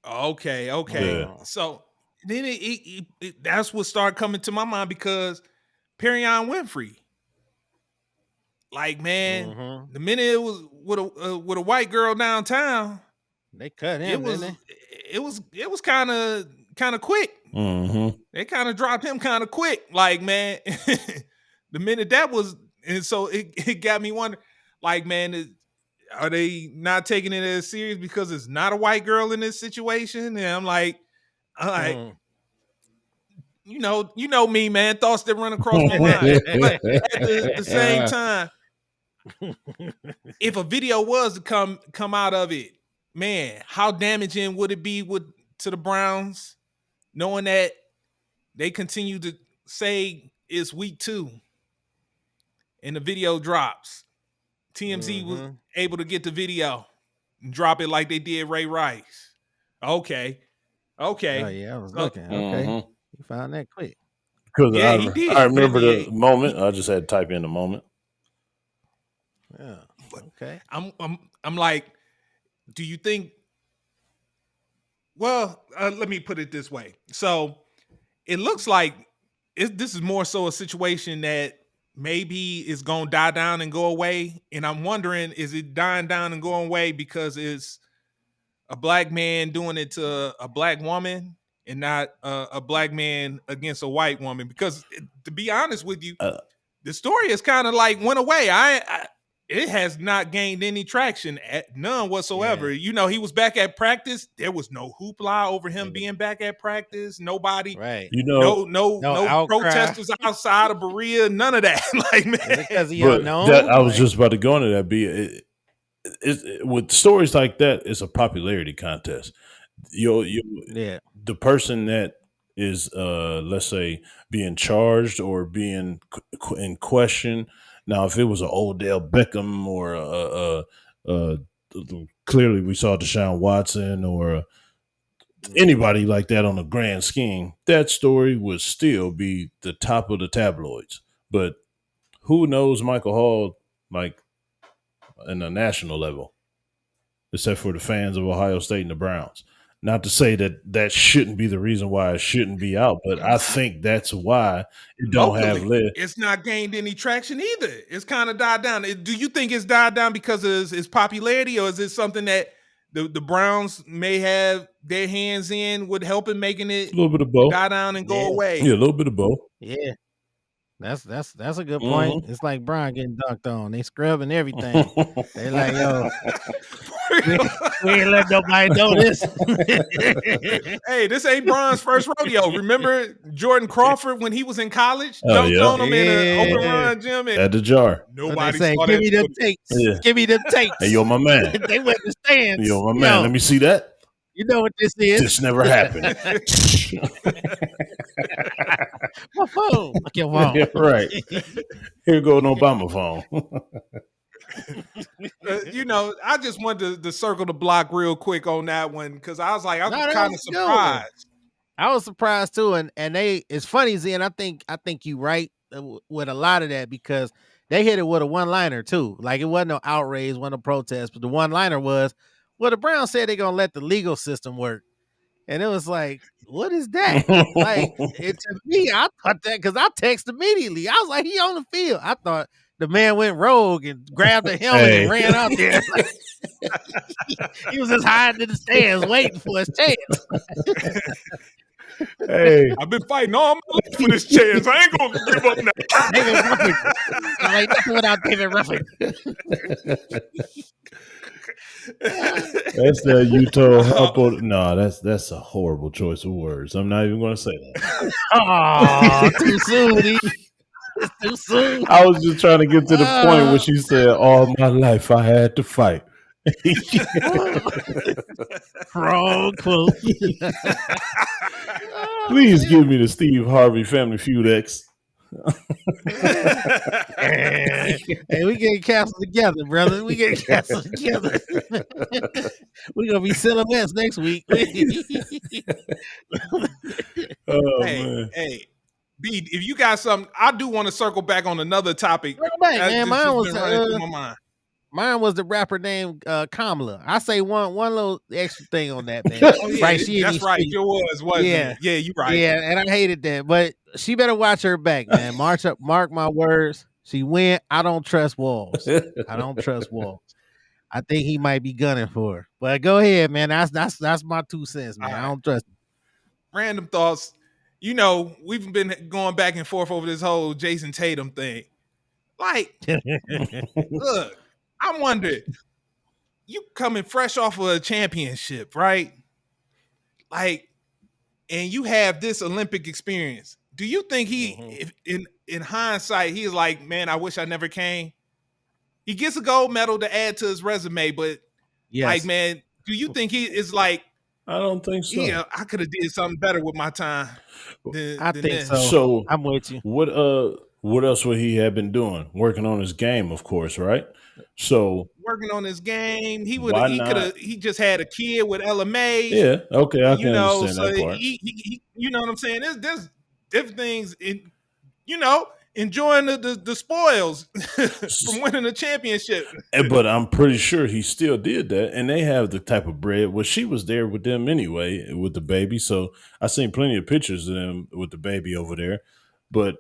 Okay. Yeah. So then that's what started coming to my mind, because Perion Winfrey, like, man, the minute it was with a white girl downtown, they cut him. It was kind of quick. They kind of dropped him kind of quick. Like, man, the minute that was, and so it got me wondering, like, man, are they not taking it as serious because it's not a white girl in this situation? And I'm like, you know me, man, thoughts that run across my mind. But at the same time, if a video was to come out of it, man, how damaging would it be to the Browns, knowing that they continue to say it's week 2 and the video drops? TMZ was able to get the video and drop it like they did Ray Rice. Okay. Oh yeah, I was looking. Okay, you found that quick. Because he did. I remember the moment. I just had to type in the moment. Yeah. Okay. I'm like, do you think? Well, let me put it this way. So it looks like this is more so a situation that maybe it's going to die down and go away. And I'm wondering, is it dying down and going away because it's a black man doing it to a black woman and not a black man against a white woman? Because to be honest with you, the story is kind of like went away. It has not gained any traction, none whatsoever. Yeah. He was back at practice. There was no hoopla over him being back at practice. Nobody, right? No protesters outside of Berea. None of that. Like, man, because he unknown. I was just about to go into that. With stories like that, it's a popularity contest. The person that is let's say being charged or being in question. Now, if it was an Odell Beckham or clearly we saw Deshaun Watson or anybody like that on the grand scheme, that story would still be the top of the tabloids. But who knows Michael Hall like in a national level, except for the fans of Ohio State and the Browns? Not to say that that shouldn't be the reason why it shouldn't be out, but I think that's why it don't have Locally, lit. it's not gained any traction either. It's kind of died down. Do you think it's died down because of its popularity, or is it something that the Browns may have their hands in with helping making A it little bit of both. die down and go Yeah. away? Yeah, a little bit of both. Yeah. That's a good point. It's like Brian getting dunked on. They scrubbing everything. They like, yo, we ain't let nobody know this. Hey, this ain't Brian's first rodeo. Remember Jordan Crawford when he was in college? Oh, Dunked yeah. on him in an open Yeah. run gym, and At the jar. What they nobody say, saw give that. me them tapes. Yeah. Give me them tapes. Hey, yo, my man. They went to stands. Yo, my man. Yo, Let me see that. you know what this is? This never happened. My phone. Look your phone. Yeah, right. Here go an Obama phone. I just wanted to circle the block real quick on that one because I was like, I was No, that kind of was a good one. surprised. I was surprised too, and it's funny, Zen. I think you right with a lot of that because they hit it with a one-liner too. Like it wasn't no outrage, wasn't no protest, but the one-liner was, well, the Browns said they're gonna let the legal system work, and it was like, what is that? Like it to me, I thought that because I texted immediately. I was like, he on the field. I thought the man went rogue and grabbed the helmet Hey. and ran out there. Like, he was just hiding in the stands waiting for his chance. Hey. I've been fighting all my life for this chance. I ain't gonna give up now. David Ruffin. I like nothing without David Ruffin. That's that you told Harpo. No, that's a horrible choice of words. I'm not even going to say that. Oh, too soon. It's too soon. I was just trying to get to the point where she said, all my life I had to fight. Wrong quote. Please give me the Steve Harvey Family Feud X. Hey, we getting canceled together, brother. We getting canceled together. We're gonna be silhouettes next week. Oh, Hey, man. hey, B, if you got something, I do want to circle back on another topic. Go back, That's man. just Mine been was running through my mind. mine was the rapper named Kamala. I say one little extra thing on that, man. Oh, yeah, Right, she in that's these right. streets. It was, wasn't Yeah. it? Yeah, you're right. Yeah, and I hated that, but she better watch her back, man. Mark my words. She went. I don't trust Walls. I don't trust Walls. I think he might be gunning for her. But go ahead, man. That's my 2 cents, man. All I right. don't trust him. Random thoughts. We've been going back and forth over this whole Jason Tatum thing. Like, look, I wonder, you coming fresh off of a championship, right? Like, and you have this Olympic experience. Do you think if in hindsight, he's like, man, I wish I never came? He gets a gold medal to add to his resume, but Yes. like, man, do you think he is like, I don't think so. yeah, I could have did something better with my time than I think this. so. So I'm with you. what else would he have been doing? Working on his game, of course, right? So Working on his game, he Why he just had a kid with LMA. yeah, okay, I can understand so that part. he you know what I'm saying? There's different things in, enjoying the spoils from winning the championship. But I'm pretty sure he still did that, and they have the type of bread. Well, she was there with them anyway, with the baby. So I seen plenty of pictures of them with the baby over there. But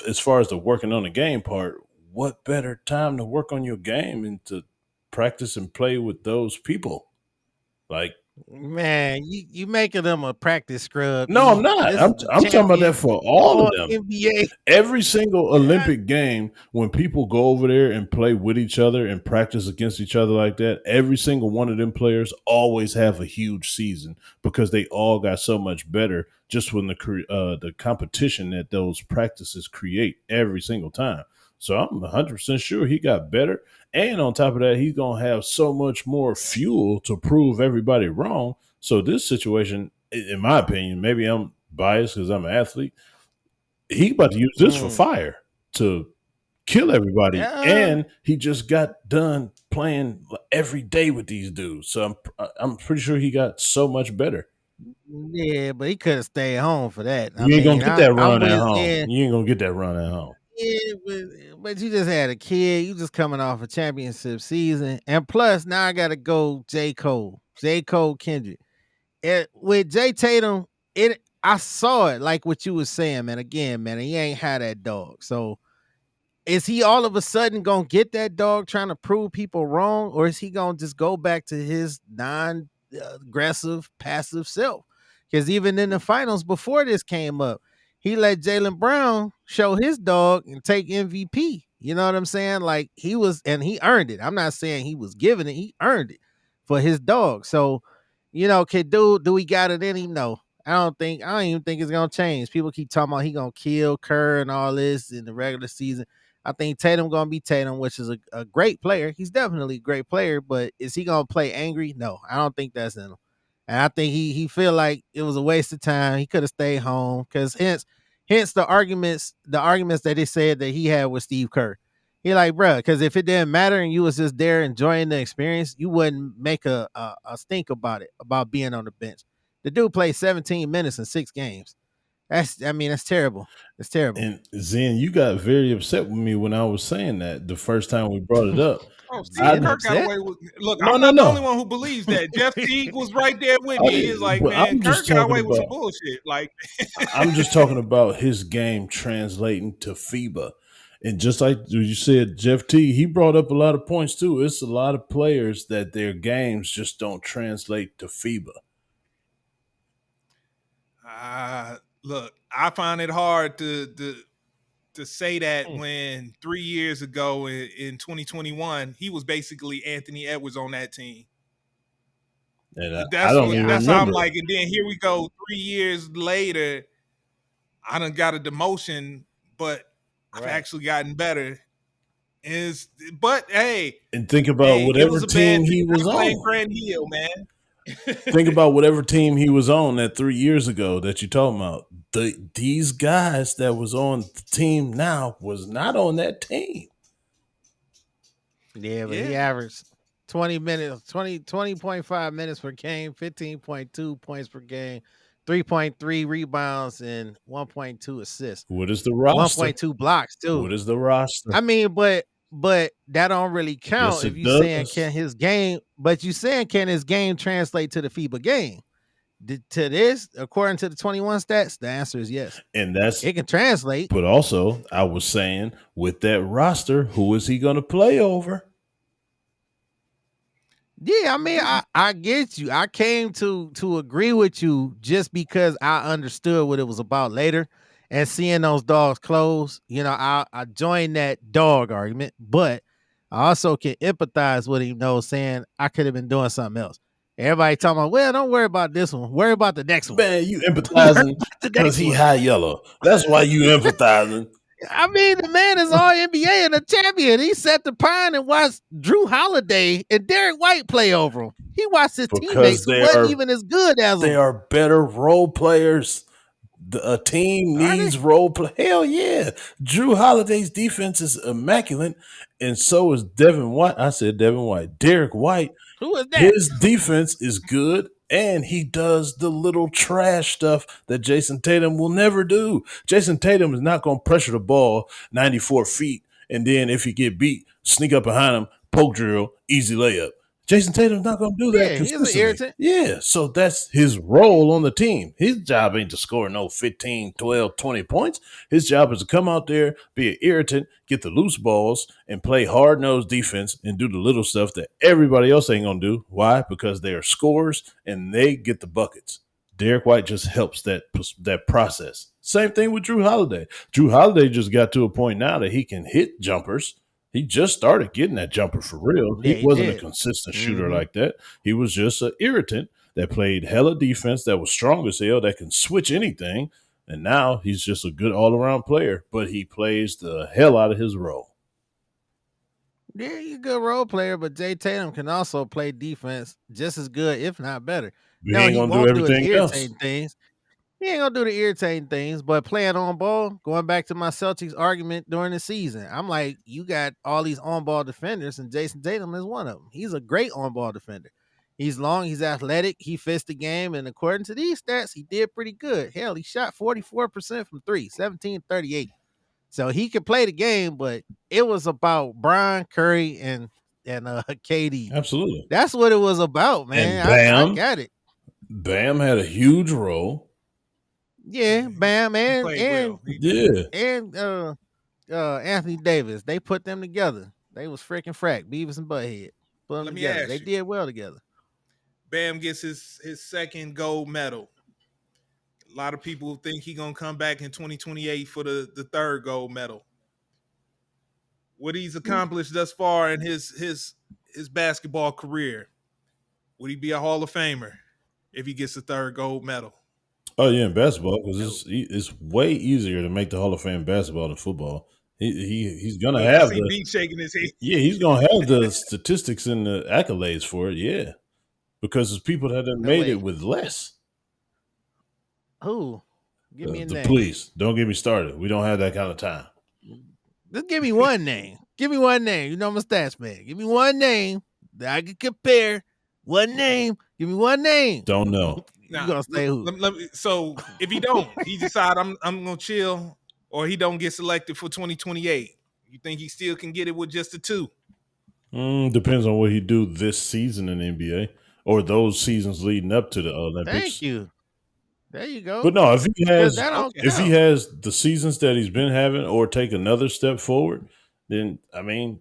as far as the working on the game part, what better time to work on your game and to practice and play with those people? Like, Man, you making them a practice scrub. no, I'm not. This I'm is the talking about that champion for all of them. NBA. Every single Olympic game, when people go over there and play with each other and practice against each other like that, every single one of them players always have a huge season because they all got so much better just when the competition that those practices create every single time. So I'm 100% sure he got better. And on top of that, he's going to have so much more fuel to prove everybody wrong. So this situation, in my opinion, maybe I'm biased because I'm an athlete. He about to use this for fire to kill everybody, and he just got done playing every day with these dudes. So I'm pretty sure he got so much better. Yeah, but he could have stayed home for that. You ain't gonna get that run at home. You ain't gonna get that run at home. Yeah, but you just had a kid. You just coming off a championship season, and plus now I gotta go J. Cole Kendrick. With Jay Tatum, I saw it like what you was saying, man. Again, man, he ain't had that dog. So is he all of a sudden gonna get that dog trying to prove people wrong, or is he gonna just go back to his non-aggressive, passive self? Because even in the finals before this came up, he let Jaylen Brown show his dog and take MVP. You know what I'm saying? Like he earned it. I'm not saying he was giving it; he earned it for his dog. So, do we got it in him? No. I don't even think it's gonna change. People keep talking about he gonna kill Kerr and all this in the regular season. I think Tatum gonna be Tatum, which is a great player. He's definitely a great player, but is he gonna play angry? No, I don't think that's in him. And I think he feel like it was a waste of time. He could have stayed home because hence the arguments that they said that he had with Steve Kerr. He like, bro, because if it didn't matter and you was just there enjoying the experience, you wouldn't make a stink about it, about being on the bench. The dude played 17 minutes in 6 games. That's terrible. It's terrible. And Zen, you got very upset with me when I was saying that the first time we brought it up. Steve Kerr got away with. Look, I'm not the only one who believes that. Jeff Teague was right there with me. He's like, man, Kerr got away with some bullshit. Like, I'm just talking about his game translating to FIBA. And just like you said, Jeff Teague, he brought up a lot of points too. It's a lot of players that their games just don't translate to FIBA. Look, I find it hard to say that when 3 years ago in 2021, he was basically Anthony Edwards on that team. And that's how I'm like, and then here we go 3 years later, I done got a demotion, but I've actually gotten better. But hey, and think about whatever team he was on. Grant Hill, man. Think about whatever team he was on that 3 years ago that you're talking about. These guys that was on the team now was not on that team. Yeah, but he averaged 20.5 minutes per game, 15.2 points per game, 3.3 rebounds, and 1.2 assists. What is the roster? 1.2 blocks too. What is the roster? I mean, but that don't really count if you saying can his game translate to the FIBA game? To this, according to the 21 stats, the answer is yes. And it can translate. But also, I was saying with that roster, who is he going to play over? Yeah, I mean, I get you. I came to agree with you just because I understood what it was about later, and seeing those dogs close, I joined that dog argument, but I also can empathize with him, saying I could have been doing something else. Everybody talking about, well, don't worry about this one. Worry about the next one. Man, you empathizing because he high yellow. That's why you empathizing. I mean, the man is all NBA and a champion. He sat the pine and watched Drew Holiday and Derek White play over him. He watched his teammates who wasn't even as good as him. They are better role players. A team needs role play. Hell yeah. Drew Holiday's defense is immaculate, and so is Devin White. I said Devin White. Derek White. Who is that? His defense is good, and he does the little trash stuff that Jason Tatum will never do. Jason Tatum is not going to pressure the ball 94 feet, and then if you get beat, sneak up behind him, poke drill, easy layup. Jason Tatum's not going to do that consistently. He's an irritant. Yeah, so that's his role on the team. His job ain't to score no 15, 12, 20 points. His job is to come out there, be an irritant, get the loose balls, and play hard-nosed defense and do the little stuff that everybody else ain't going to do. Why? Because they are scorers, and they get the buckets. Derek White just helps that process. Same thing with Drew Holiday. Drew Holiday just got to a point now that he can hit jumpers. He just started getting that jumper for real. Yeah, he wasn't a consistent shooter like that. He was just an irritant that played hella defense, that was strong as hell, that can switch anything. And now he's just a good all-around player, but he plays the hell out of his role. Yeah, he's a good role player, but Jay Tatum can also play defense just as good, if not better. He ain't going to do everything else. Things. He ain't gonna do the irritating things, but playing on ball, going back to my Celtics argument during the season, I'm like, you got all these on ball defenders, and Jason Tatum is one of them. He's a great on ball defender. He's long, he's athletic, he fits the game, and according to these stats, he did pretty good. Hell, he shot 44% from three, 17-38. So he could play the game, but it was about Brian Curry and KD. Absolutely. That's what it was about, man. And Bam, I got it. Bam had a huge role. Yeah, Bam and well. Anthony Davis. They put them together. They was freaking frack, Beavis and Butthead. Put them together. They did well together. Bam gets his second gold medal. A lot of people think he's gonna come back in 2028 for the third gold medal. What he's accomplished thus far in his basketball career, would he be a Hall of Famer if he gets the third gold medal? Oh yeah, in basketball, because it's way easier to make the Hall of Fame in basketball than football. He's gonna have the shaking his head. Yeah, he's gonna have the statistics and the accolades for it. Yeah, because there's people that have made it with less. Who? Give me a name. Please don't get me started. We don't have that kind of time. Just give me one name. Give me one name. You know I'm a stats man. Give me one name that I can compare. One name. Give me one name. Don't know. You gonna say who? So if he don't, he decide I'm gonna chill, or he don't get selected for 2028. You think he still can get it with just the two? Depends on what he do this season in the NBA or those seasons leading up to the Olympics. Thank you. There you go. But no, if he has the seasons that he's been having, or take another step forward, then I mean,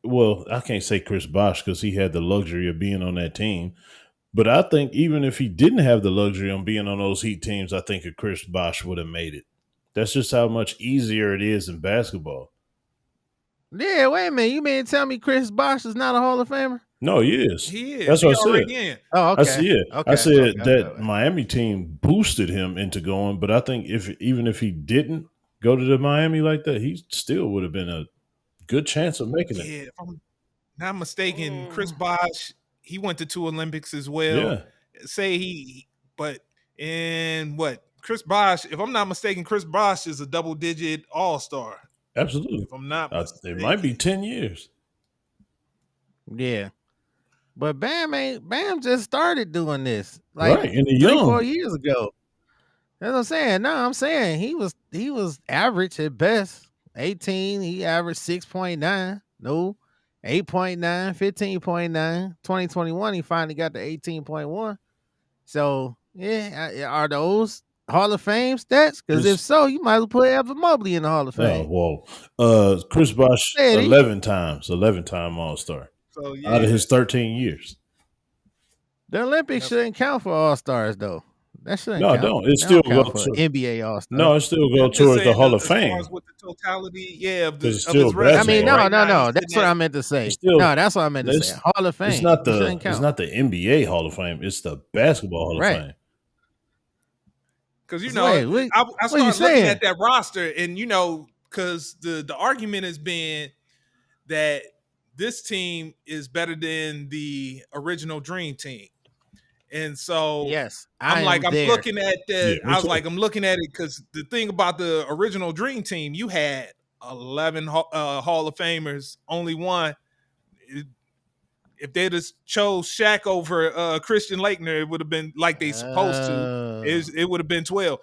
well, I can't say Chris Bosh because he had the luxury of being on that team. But I think even if he didn't have the luxury on being on those Heat teams, I think a Chris Bosh would have made it. That's just how much easier it is in basketball. Yeah, wait a minute. You mean to tell me Chris Bosh is not a Hall of Famer? No, he is. He is. That's what I said. Oh, okay. I said that Miami team boosted him into going, but I think even if he didn't go to the Miami like that, he still would have been a good chance of making it. Yeah, if I'm not mistaken, Chris Bosh, he went to 2 Olympics as well. Yeah. Chris Bosh, if I'm not mistaken, Chris Bosh is a double-digit All-Star. Absolutely. If I'm not mistaken. It might be 10 years. Yeah. But Bam just started doing this right, in the 3-4 years ago. That's what I'm saying. No, I'm saying he was average at best. 18, he averaged 6.9. No, 8.9, 15.9. 2021, he finally got to 18.1. So, yeah, are those Hall of Fame stats? Because if so, you might as well put Evan Mobley in the Hall of Fame. Oh, whoa. Chris Bosh, 11-time All-Star. So, yeah. Out of his 13 years. The Olympics shouldn't count for All-Stars, though. That shouldn't count. No, it still goes for NBA All-Star. No, it still goes towards the Hall of Fame. With the totality, of his resume. I mean, no. That's what I meant to say. That's what I meant to say. Hall of Fame. It's not the NBA Hall of Fame. It's the Basketball Hall of Fame. Because I started looking at that roster, and because the argument has been that this team is better than the original Dream Team. And so I'm looking at that. I was like, I'm looking at it because the thing about the original Dream Team, you had 11 Hall of Famers, only one. If they just chose Shaq over Christian Laettner, it would have been like they supposed to. It would have been 12.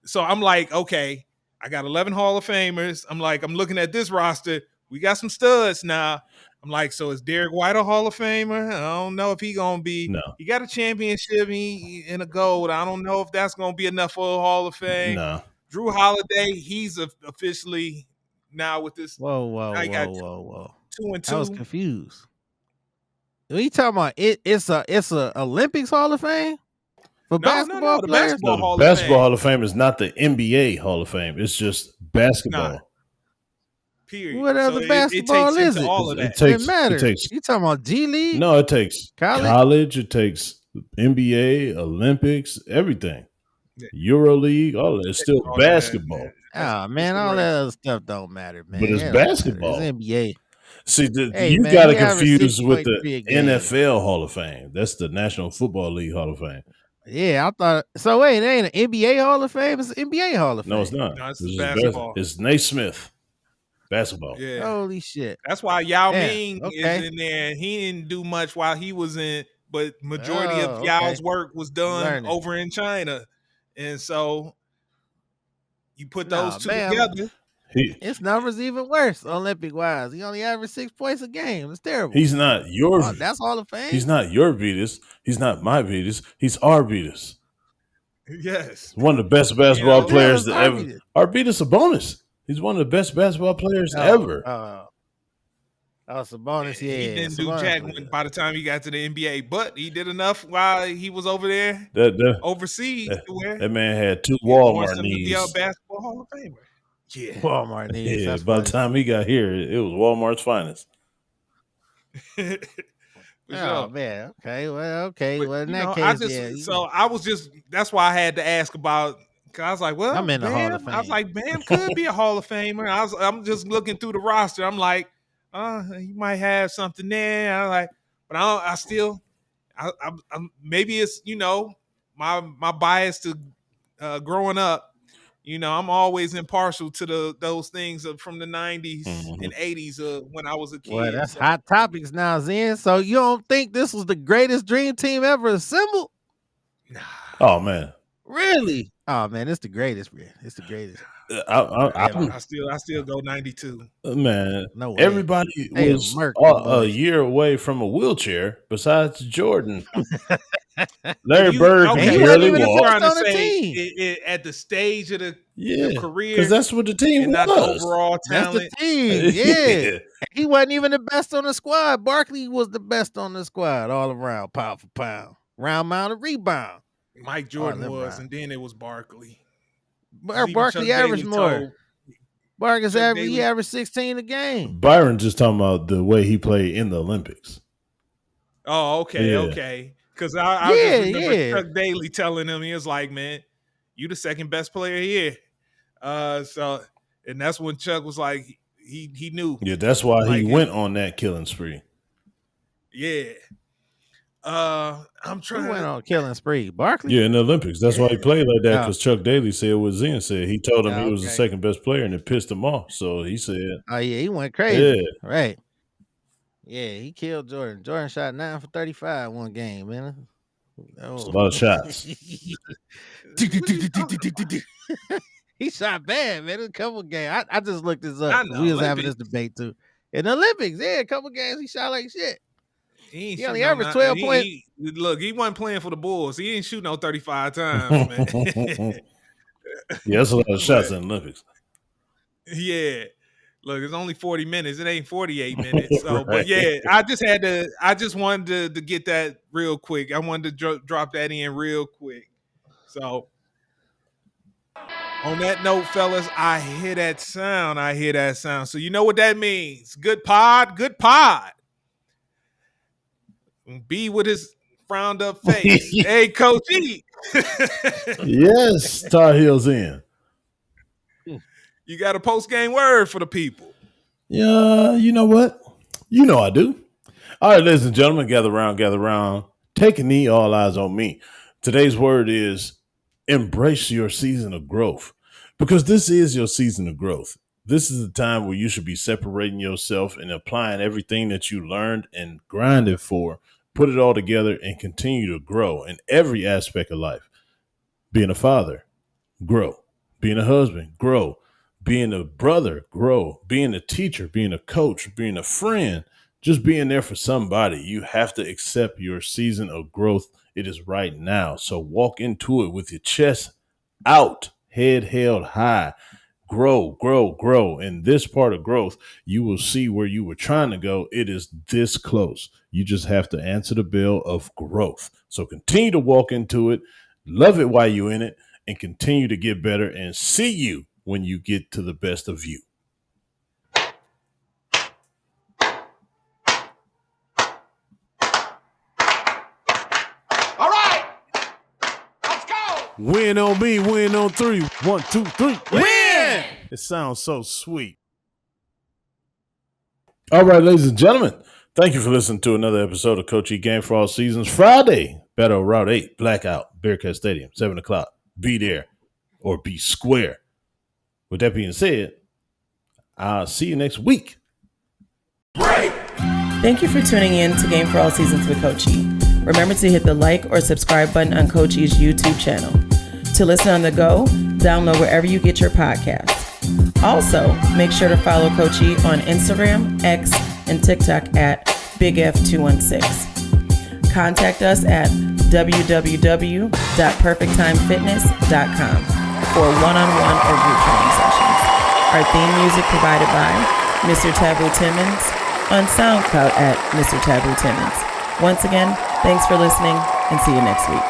So I'm like, okay, I got 11 Hall of Famers. I'm looking at this roster. We got some studs now. I'm like, so is Derek White a Hall of Famer? I don't know if he's going to be. No. He got a championship and a gold. I don't know if that's going to be enough for a Hall of Fame. No. Drew Holiday, he's officially now with this. Whoa. 2 and 2. I was confused. When you talking about it's a Olympics Hall of Fame for basketball players? The Basketball Hall of Fame is not the NBA Hall of Fame. It's just basketball. Period. What other basketball is it? All of that. It matters. You talking about G League? No, it takes college. It takes NBA, Olympics, everything. Euro League, all of it. It's still basketball. Oh man, all that other stuff don't matter, man. But it's basketball. It's NBA. See, you got to confuse with the NFL Hall of Fame. That's the National Football League Hall of Fame. Yeah, I thought so. Wait, it ain't an NBA Hall of Fame. It's an NBA Hall of Fame. No, it's not. No, it's This is basketball. It's Naismith basketball. Yeah. Holy shit. That's why Yao Yeah, Ming okay. is in there. He didn't do much while he was in, but majority of Oh, Yao's okay. work was done Learning. over in China. And so you put Nah, those two Bam. together. His numbers even worse Olympic wise. He only averaged 6 points a game. It's terrible. He's not your. That's Hall of Fame. He's not your Vitas. He's not my Vitas. He's our Vitas. Yes. One of the best basketball Yeah, players yeah, that ever. Arvidas. Arvidas Sabonis. He's one of the best basketball players ever. Sabonis, yeah. He didn't Sabonis, do jack yeah. by the time he got to the NBA, but he did enough while he was over there overseas to where That man had 2 he wants Walmart him to be knees. a basketball Hall of Famer. Yeah. Walmart knees. Yeah, That's by funny. the time he got here, it was Walmart's finest. For Oh sure. man. Okay. Well, okay. But, Well, in you that know, case, I just yeah. so I was just that's why I had to ask about. Cause I was like, well, I'm in the Hall of Bam. I was Fame. like, Bam could be a Hall of Famer. I'm just looking through the roster. I'm like, he might have something there. I'm like, but I'm maybe it's my bias to growing up. I'm always impartial to those things from the 90s and 80s when I was a kid. Well, that's hot topics now, Zen. So you don't think this was the greatest dream team ever assembled? Nah. Oh man, really? Oh man, it's the greatest, man. It's the greatest. I still go 92. Man, No way. everybody They was murked a them boys. year away from a wheelchair besides Jordan. Larry Bird okay, can he barely wasn't even walk. trying to on the say team. at the stage of the Yeah, career, because that's what the team and not the was. overall That's talent. the team. Yeah. He wasn't even the best on the squad. Barkley was the best on the squad all around, pound for pound. Round mound of rebound. Mike Jordan them was, right. and then it was Barkley. Barkley averaged more. Barkley's he averaged 16 a game. Byron just talking about the way he played in the Olympics. Oh, okay, Yeah. okay. Because I just remember Chuck Daly telling him, he was like, man, you the second best player here. And that's when Chuck was like, he knew. Yeah, that's why Like he went on that killing spree. Yeah. I'm trying. Who went on a killing spree? Barkley? Yeah, in the Olympics. That's why he played like that, Yeah. because Chuck Daly said what Zen said. He told him Yeah, he was the okay. second best player, and it pissed him off. So he said, Oh, yeah, he went crazy. yeah. Right. Yeah, he killed Jordan. Jordan shot 9 for 35 one game, man. It's a lot of shots. He shot bad, man. A couple games. I just looked this up. In the We was having this Olympics. debate too. In the Olympics, yeah, a couple games he shot like shit. He He only averaged 12 points. Look, he wasn't playing for the Bulls. He didn't shoot no 35 times, man. Yeah, that's a lot of shots in the Olympics. Yeah. Look, it's only 40 minutes. It ain't 48 minutes. So, Right. but yeah, I just wanted to get that real quick. I wanted to drop that in real quick. So, on that note, fellas, I hear that sound. So, you know what that means. Good pod. B with his frowned up face. Hey, Coach E. Yes, Tar Heels in. You got a post-game word for the people. Yeah, you know what? You know I do. All right, ladies and gentlemen, gather around. Take a knee, all eyes on me. Today's word is embrace your season of growth, because this is your season of growth. This is the time where you should be separating yourself and applying everything that you learned and grinded for, put it all together and continue to grow in every aspect of life. Being a father, grow. Being a husband, grow. Being a brother, grow. Being a teacher, being a coach, being a friend, just being there for somebody. You have to accept your season of growth. It is right now. So walk into it with your chest out, head held high. Grow. In this part of growth, you will see where you were trying to go. It is this close. You just have to answer the bell of growth. So continue to walk into it. Love it while you're in it, and continue to get better, and see you when you get to the best of you. All right, let's go. Win on me, win on 3. 1, 2, 3. Win! It sounds so sweet. All right, ladies and gentlemen, Thank you for listening to another episode of Coach E Game for All Seasons. Friday, Battle Route 8, Blackout, Bearcat Stadium, 7 o'clock. Be there or be square. With that being said, I'll see you next week. Thank you for tuning in to Game for All Seasons with Coach E. Remember to hit the like or subscribe button on Coach E's YouTube channel. To listen on the go, download wherever you get your podcasts. Also, make sure to follow Coach E on Instagram, X, and TikTok at BigF216. Contact us at www.perfecttimefitness.com for one-on-one or group training sessions. Our theme music provided by Mr. Taboo Timmons on SoundCloud at Mr. Taboo Timmons. Once again, thanks for listening and see you next week.